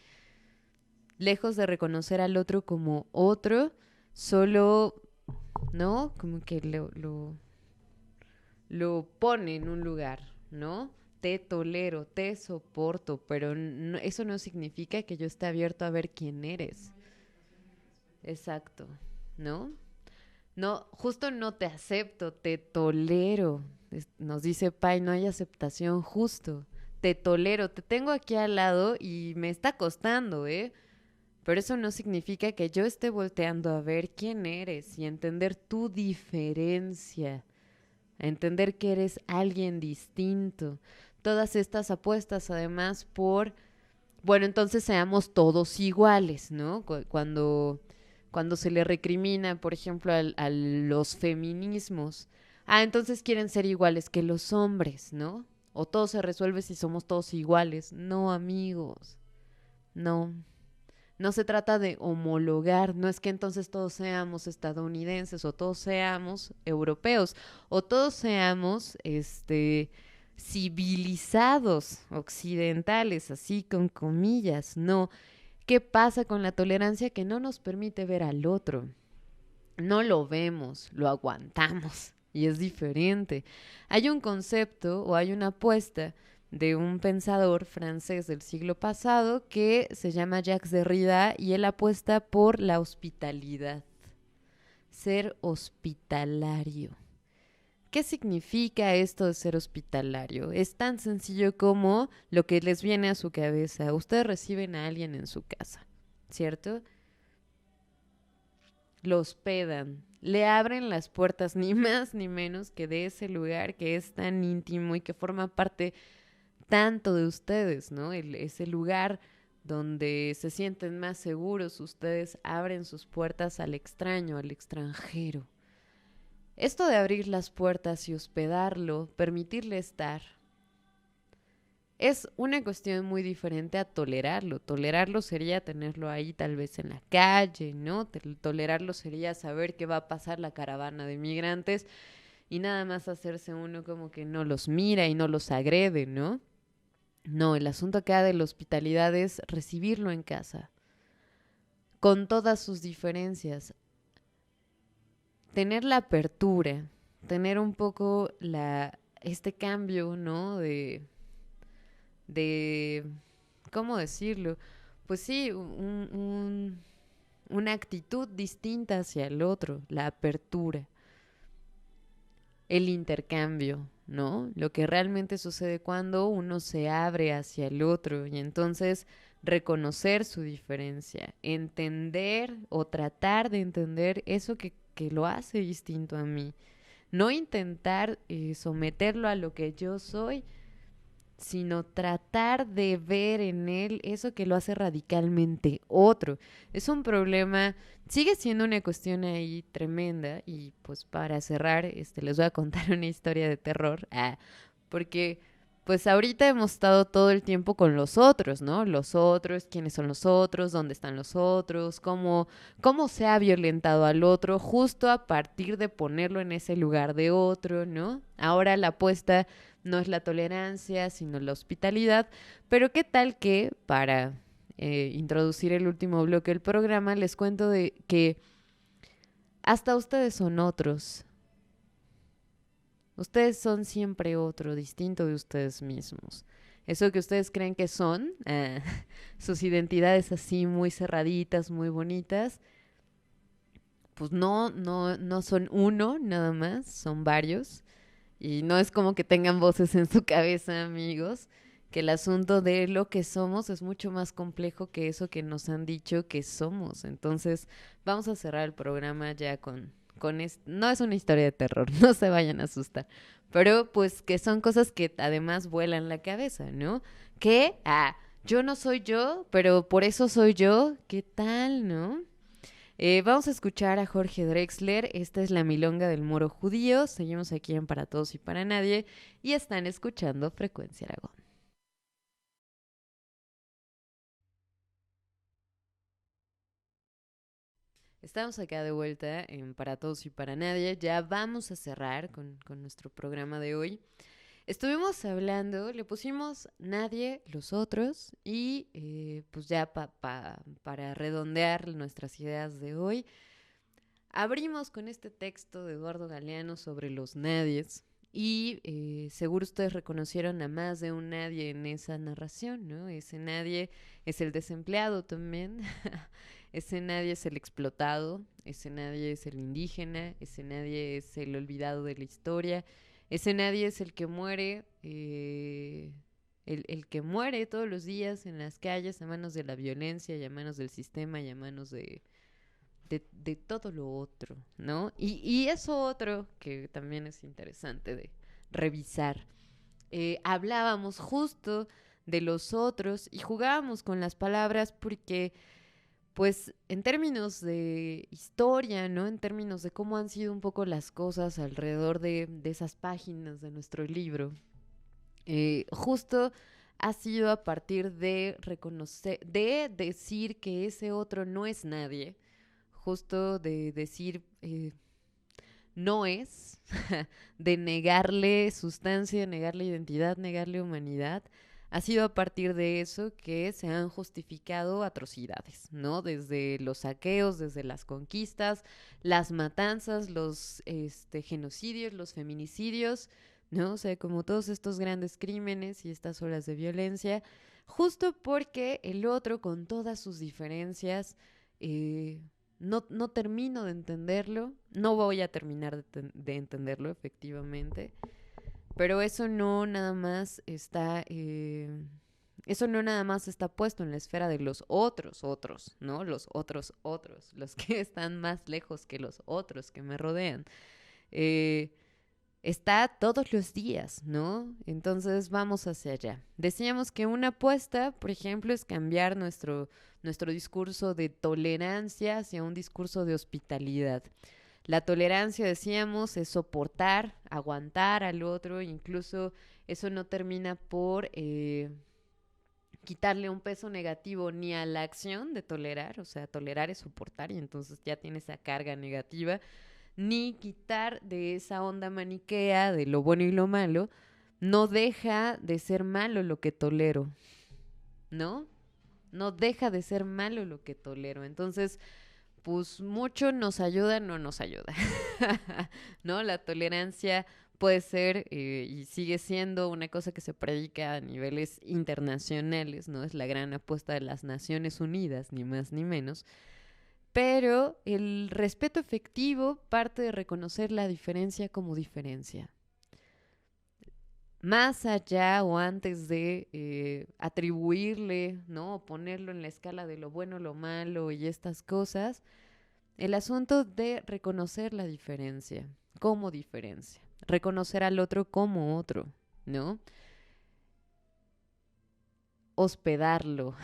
lejos de reconocer al otro como otro, solo, ¿no? Como que lo pone en un lugar, ¿no? Te tolero, te soporto, pero no, eso no significa que yo esté abierto a ver quién eres. Exacto, ¿no? No, justo no te acepto, te tolero. Nos dice Pai, no hay aceptación justo. Te tolero, te tengo aquí al lado y me está costando, ¿eh? Pero eso no significa que yo esté volteando a ver quién eres y entender tu diferencia, a entender que eres alguien distinto. Todas estas apuestas además por, bueno, entonces seamos todos iguales, ¿no? Cuando se le recrimina, por ejemplo, a los feminismos, entonces quieren ser iguales que los hombres, ¿no? O todo se resuelve si somos todos iguales. No, amigos, no. No se trata de homologar, no es que entonces todos seamos estadounidenses o todos seamos europeos o todos seamos civilizados occidentales, así con comillas, no. ¿Qué pasa con la tolerancia que no nos permite ver al otro? No lo vemos, lo aguantamos y es diferente. Hay un concepto o hay una apuesta de un pensador francés del siglo pasado que se llama Jacques Derrida y él apuesta por la hospitalidad, ser hospitalario. ¿Qué significa esto de ser hospitalario? Es tan sencillo como lo que les viene a su cabeza. Ustedes reciben a alguien en su casa, ¿cierto? Lo hospedan, le abren las puertas ni más ni menos que de ese lugar que es tan íntimo y que forma parte tanto de ustedes, ¿no? Ese lugar donde se sienten más seguros, ustedes abren sus puertas al extraño, al extranjero. Esto de abrir las puertas y hospedarlo, permitirle estar, es una cuestión muy diferente a tolerarlo. Tolerarlo sería tenerlo ahí tal vez en la calle, ¿no? Tolerarlo sería saber que va a pasar la caravana de migrantes y nada más hacerse uno como que no los mira y no los agrede, ¿no? No, el asunto acá de la hospitalidad es recibirlo en casa, con todas sus diferencias. Tener la apertura, tener un poco este cambio, ¿no? De ¿cómo decirlo? Pues sí, una actitud distinta hacia el otro, la apertura, el intercambio, ¿no? Lo que realmente sucede cuando uno se abre hacia el otro y entonces reconocer su diferencia, entender o tratar de entender eso que lo hace distinto a mí. No intentar someterlo a lo que yo soy, sino tratar de ver en él eso que lo hace radicalmente otro. Es un problema, sigue siendo una cuestión ahí tremenda y pues para cerrar, les voy a contar una historia de terror, porque pues ahorita hemos estado todo el tiempo con los otros, ¿no? Los otros, quiénes son los otros, dónde están los otros, cómo se ha violentado al otro, justo a partir de ponerlo en ese lugar de otro, ¿no? Ahora la apuesta no es la tolerancia, sino la hospitalidad, pero qué tal que para introducir el último bloque del programa les cuento de que hasta ustedes son otros. Ustedes son siempre otro, distinto de ustedes mismos. Eso que ustedes creen que son, sus identidades así muy cerraditas, muy bonitas, pues no son uno nada más, son varios. Y no es como que tengan voces en su cabeza, amigos, que el asunto de lo que somos es mucho más complejo que eso que nos han dicho que somos. Entonces, vamos a cerrar el programa ya no es una historia de terror, no se vayan a asustar. Pero pues que son cosas que además vuelan la cabeza, ¿no? Yo no soy yo, pero por eso soy yo. ¿Qué tal, no? Vamos a escuchar a Jorge Drexler. Esta es la milonga del moro judío. Seguimos aquí en Para Todos y Para Nadie. Y están escuchando Frecuencia Aragón. Estamos acá de vuelta en Para Todos y Para Nadie. Ya vamos a cerrar con nuestro programa de hoy. Estuvimos hablando, le pusimos nadie, los otros, y pues ya para redondear nuestras ideas de hoy, abrimos con este texto de Eduardo Galeano sobre los nadies. Y seguro ustedes reconocieron a más de un nadie en esa narración, ¿no? Ese nadie es el desempleado también, ese nadie es el explotado, ese nadie es el indígena, ese nadie es el olvidado de la historia, ese nadie es el que muere, el que muere todos los días en las calles a manos de la violencia y a manos del sistema y a manos de todo lo otro, ¿no? Y eso otro que también es interesante de revisar. Hablábamos justo de los otros y jugábamos con las palabras porque, pues, en términos de historia, ¿no? En términos de cómo han sido un poco las cosas alrededor de esas páginas de nuestro libro, justo ha sido a partir de reconocer, de decir que ese otro no es nadie, justo de decir no es, de negarle sustancia, negarle identidad, negarle humanidad, ha sido a partir de eso que se han justificado atrocidades, ¿no? Desde los saqueos, desde las conquistas, las matanzas, los genocidios, los feminicidios, ¿no? O sea, como todos estos grandes crímenes y estas olas de violencia, justo porque el otro, con todas sus diferencias, no termino de entenderlo, no voy a terminar de entenderlo efectivamente, pero eso no nada más está puesto en la esfera de los otros, ¿no? Los otros, los que están más lejos que los otros que me rodean. Eh, Está todos los días, ¿no? Entonces vamos hacia allá. Decíamos que una apuesta, por ejemplo, es cambiar nuestro discurso de tolerancia hacia un discurso de hospitalidad. La tolerancia, decíamos, es soportar, aguantar al otro, incluso eso no termina por quitarle un peso negativo ni a la acción de tolerar, o sea, tolerar es soportar y entonces ya tiene esa carga negativa, ni quitar de esa onda maniquea de lo bueno y lo malo, no deja de ser malo lo que tolero, ¿no? No deja de ser malo lo que tolero. Entonces, pues mucho nos ayuda, no nos ayuda, ¿no? La tolerancia puede ser y sigue siendo una cosa que se predica a niveles internacionales, ¿no? Es la gran apuesta de las Naciones Unidas, ni más ni menos. Pero el respeto efectivo parte de reconocer la diferencia como diferencia. Más allá o antes de atribuirle, ¿no? O ponerlo en la escala de lo bueno, lo malo y estas cosas, el asunto de reconocer la diferencia como diferencia. Reconocer al otro como otro, ¿no? hospedarlo,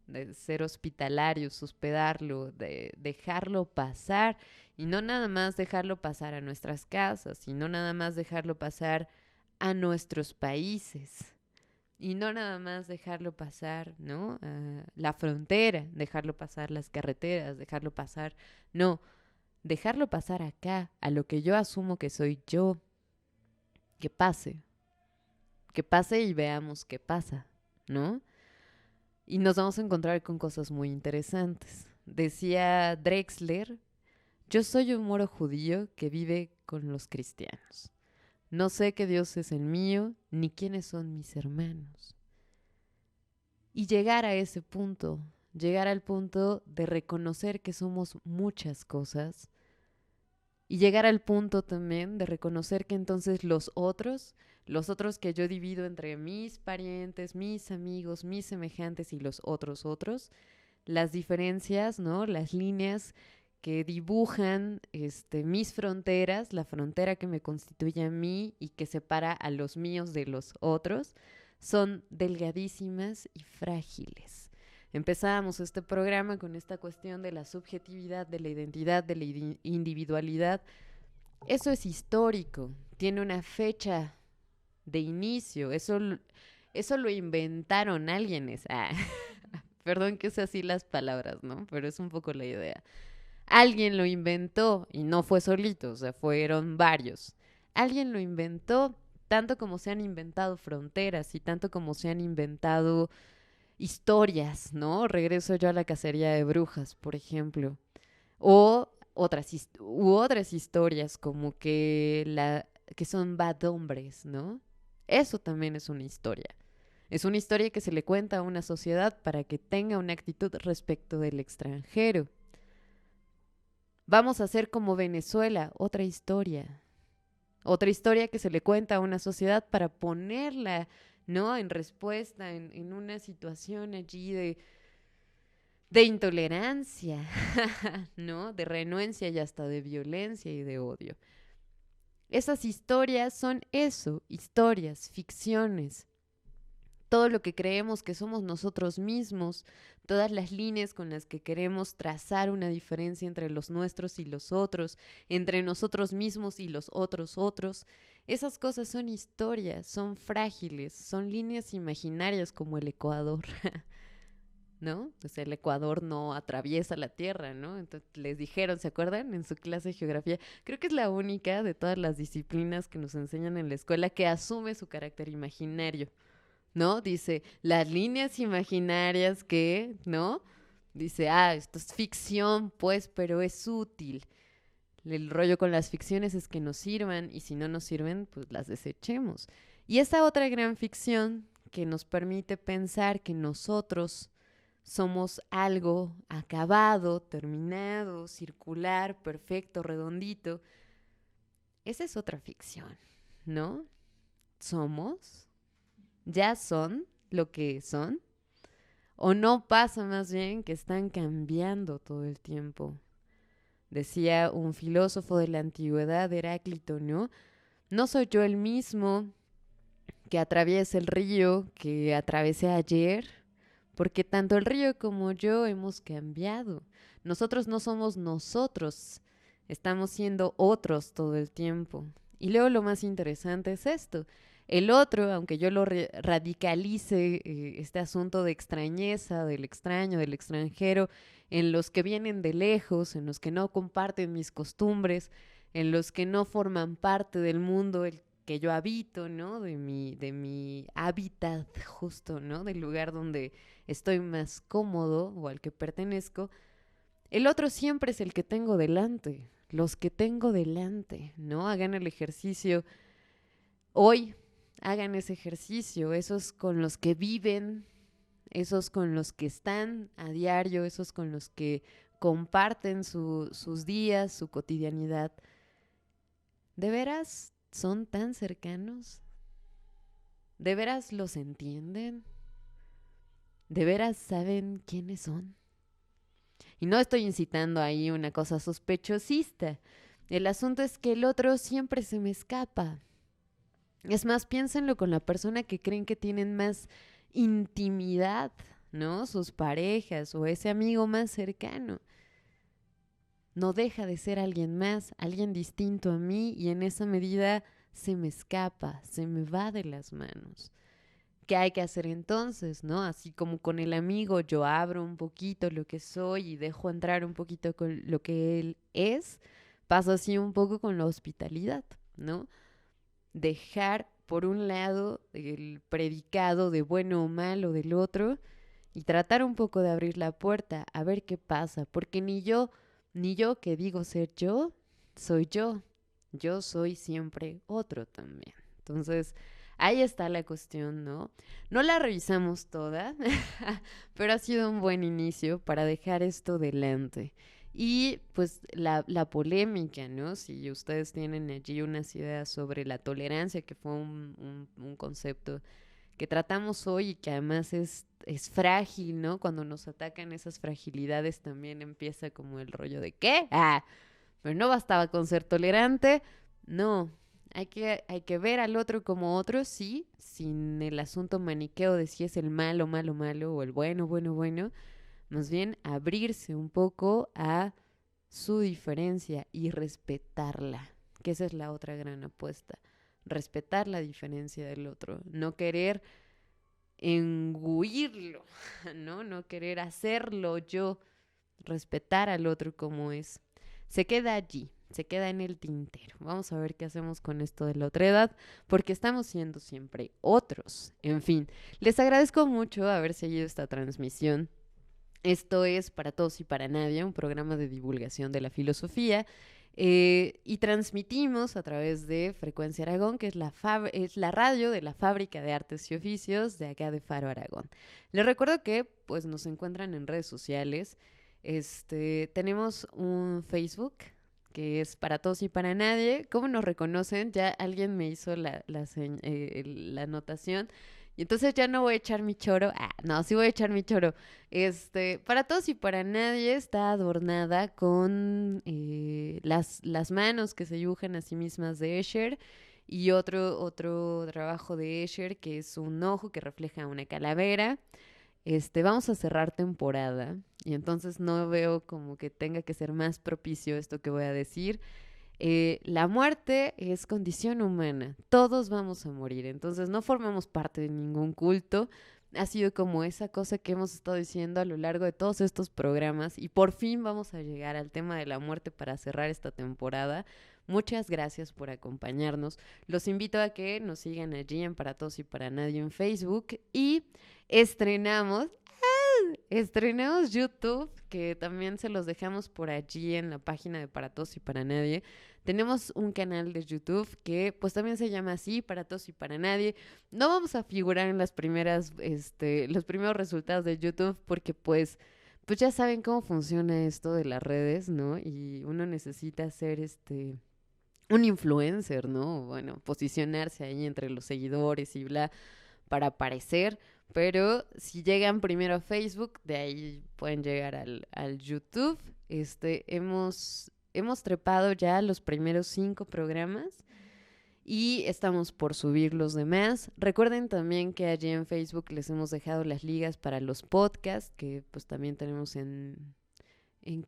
de ser hospitalarios, hospedarlo, de dejarlo pasar y no nada más dejarlo pasar a nuestras casas y no nada más dejarlo pasar a nuestros países y no nada más dejarlo pasar, ¿no? La frontera, dejarlo pasar las carreteras, dejarlo pasar, no, dejarlo pasar acá, a lo que yo asumo que soy yo, que pase y veamos qué pasa, ¿no? Y nos vamos a encontrar con cosas muy interesantes. Decía Drexler, yo soy un moro judío que vive con los cristianos. No sé qué Dios es el mío, ni quiénes son mis hermanos. Y llegar a ese punto, llegar al punto de reconocer que somos muchas cosas y llegar al punto también de reconocer que entonces los otros que yo divido entre mis parientes, mis amigos, mis semejantes y los otros, las diferencias, ¿no? Las líneas que dibujan mis fronteras, la frontera que me constituye a mí y que separa a los míos de los otros, son delgadísimas y frágiles. Empezábamos este programa con esta cuestión de la subjetividad, de la identidad, de la individualidad. Eso es histórico, tiene una fecha de inicio, eso lo inventaron alguienes. Perdón que use así las palabras, ¿no? Pero es un poco la idea. Alguien lo inventó y no fue solito, o sea, fueron varios. Alguien lo inventó tanto como se han inventado fronteras y tanto como se han inventado historias, ¿no? Regreso yo a la cacería de brujas, por ejemplo. O otras historias como que son bad hombres, ¿no? Eso también es una historia. Es una historia que se le cuenta a una sociedad para que tenga una actitud respecto del extranjero. Vamos a hacer como Venezuela, otra historia. Otra historia que se le cuenta a una sociedad para ponerla, ¿no? En respuesta, en una situación allí de intolerancia, ¿no? De renuencia y hasta de violencia y de odio. Esas historias son eso, historias, ficciones. Todo lo que creemos que somos nosotros mismos, todas las líneas con las que queremos trazar una diferencia entre los nuestros y los otros, entre nosotros mismos y los otros, esas cosas son historias, son frágiles, son líneas imaginarias como el Ecuador, ¿no? O sea, el Ecuador no atraviesa la Tierra, ¿no? Entonces les dijeron, ¿se acuerdan? En su clase de geografía, creo que es la única de todas las disciplinas que nos enseñan en la escuela que asume su carácter imaginario. ¿No? Dice, las líneas imaginarias que, ¿no? Dice, esto es ficción, pues, pero es útil. El rollo con las ficciones es que nos sirvan y si no nos sirven, pues las desechemos. Y esta otra gran ficción que nos permite pensar que nosotros somos algo acabado, terminado, circular, perfecto, redondito, esa es otra ficción, ¿no? Somos, ya son lo que son, o no pasa más bien que están cambiando todo el tiempo. Decía un filósofo de la antigüedad, Heráclito, ¿no? No soy yo el mismo que atraviesa el río que atravesé ayer, porque tanto el río como yo hemos cambiado. Nosotros no somos nosotros, estamos siendo otros todo el tiempo. Y luego lo más interesante es esto. El otro, aunque yo lo radicalice, este asunto de extrañeza, del extraño, del extranjero, en los que vienen de lejos, en los que no comparten mis costumbres, en los que no forman parte del mundo el que yo habito, ¿no? De mi hábitat justo, ¿no? Del lugar donde estoy más cómodo o al que pertenezco. El otro siempre es el que tengo delante, los que tengo delante, ¿no? Hagan el ejercicio hoy, hagan ese ejercicio, esos con los que viven, esos con los que están a diario, esos con los que comparten sus días, su cotidianidad. ¿De veras son tan cercanos? ¿De veras los entienden? ¿De veras saben quiénes son? Y no estoy incitando ahí una cosa sospechosista. El asunto es que el otro siempre se me escapa. Es más, piénsenlo con la persona que creen que tienen más intimidad, ¿no? Sus parejas o ese amigo más cercano. No deja de ser alguien más, alguien distinto a mí y en esa medida se me escapa, se me va de las manos. ¿Qué hay que hacer entonces, no? Así como con el amigo yo abro un poquito lo que soy y dejo entrar un poquito con lo que él es, pasa así un poco con la hospitalidad, ¿no? Dejar por un lado el predicado de bueno o malo del otro y tratar un poco de abrir la puerta a ver qué pasa, porque ni yo que digo ser yo, soy yo. Yo soy siempre otro también. Entonces, ahí está la cuestión, ¿no? No la revisamos toda, pero ha sido un buen inicio para dejar esto delante. Y pues la polémica, ¿no? Si ustedes tienen allí unas ideas sobre la tolerancia, que fue un concepto que tratamos hoy y que además es frágil, ¿no? Cuando nos atacan esas fragilidades también empieza como el rollo de ¿qué? Ah, pero no bastaba con ser tolerante, no. Hay que ver al otro como otro, sí, sin el asunto maniqueo de si es el malo, malo, malo o el bueno, bueno, bueno. Más bien abrirse un poco a su diferencia y respetarla, que esa es la otra gran apuesta. Respetar la diferencia del otro, no querer engulirlo, ¿no? No querer hacerlo yo, respetar al otro como es. Se queda allí, se queda en el tintero. Vamos a ver qué hacemos con esto de la otra edad, porque estamos siendo siempre otros. En fin, les agradezco mucho haber seguido esta transmisión. Esto es Para Todos y para Nadie, un programa de divulgación de la filosofía. Y transmitimos a través de Frecuencia Aragón, que es es la radio de la Fábrica de Artes y Oficios de acá de Faro, Aragón. Les recuerdo que pues, nos encuentran en redes sociales. Tenemos un Facebook que es Para Todos y para Nadie. ¿Cómo nos reconocen? Ya alguien me hizo la anotación. Y entonces ya no voy a echar mi choro. Ah, no, sí voy a echar mi choro. Para Todos y para Nadie está adornada con las manos que se dibujan a sí mismas de Escher y otro trabajo de Escher que es un ojo que refleja una calavera. Vamos a cerrar temporada y entonces no veo como que tenga que ser más propicio esto que voy a decir. La muerte es condición humana, todos vamos a morir, entonces no formamos parte de ningún culto. Ha sido como esa cosa que hemos estado diciendo a lo largo de todos estos programas y por fin vamos a llegar al tema de la muerte para cerrar esta temporada. Muchas gracias por acompañarnos. Los invito a que nos sigan allí en Para Todos y para Nadie en Facebook y estrenamos Estrenamos YouTube, que también se los dejamos por allí en la página de Para Todos y para Nadie. Tenemos un canal de YouTube que pues también se llama así, Para Todos y para Nadie. No vamos a figurar en los primeros resultados de YouTube porque pues ya saben cómo funciona esto de las redes, ¿no? Y uno necesita ser un influencer, ¿no? Bueno, posicionarse ahí entre los seguidores y bla para aparecer, pero si llegan primero a Facebook, de ahí pueden llegar al YouTube. Hemos trepado ya los primeros 5 programas y estamos por subir los demás. Recuerden también que allí en Facebook les hemos dejado las ligas para los podcasts, que pues también tenemos ¿en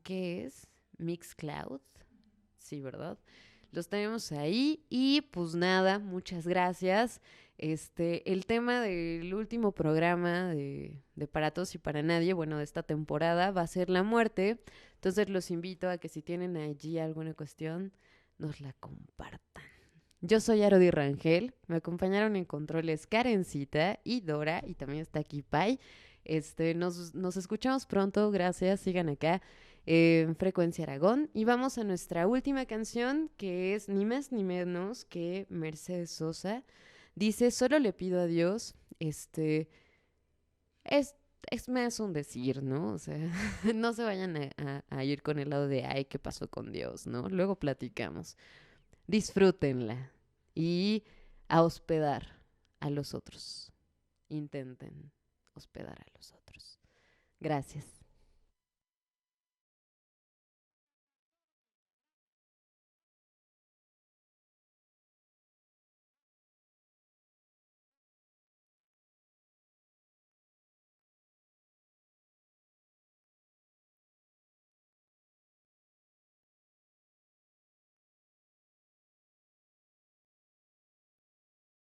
qué es? Mixcloud. Sí, ¿verdad? Los tenemos ahí y pues nada, muchas gracias. El tema del último programa de Para Todos y para Nadie, bueno, de esta temporada, va a ser la muerte. Entonces los invito a que si tienen allí alguna cuestión, nos la compartan. Yo soy Arodi Rangel, me acompañaron en controles Karencita y Dora, y también está aquí Pai. Nos escuchamos pronto, gracias, sigan acá en Frecuencia Aragón. Y vamos a nuestra última canción, que es ni más ni menos que Mercedes Sosa. Dice, solo le pido a Dios, es, es más un decir, ¿no? O sea, no se vayan a ir con el lado de, ay, ¿qué pasó con Dios, no? Luego platicamos. Disfrútenla y a hospedar a los otros. Intenten hospedar a los otros. Gracias.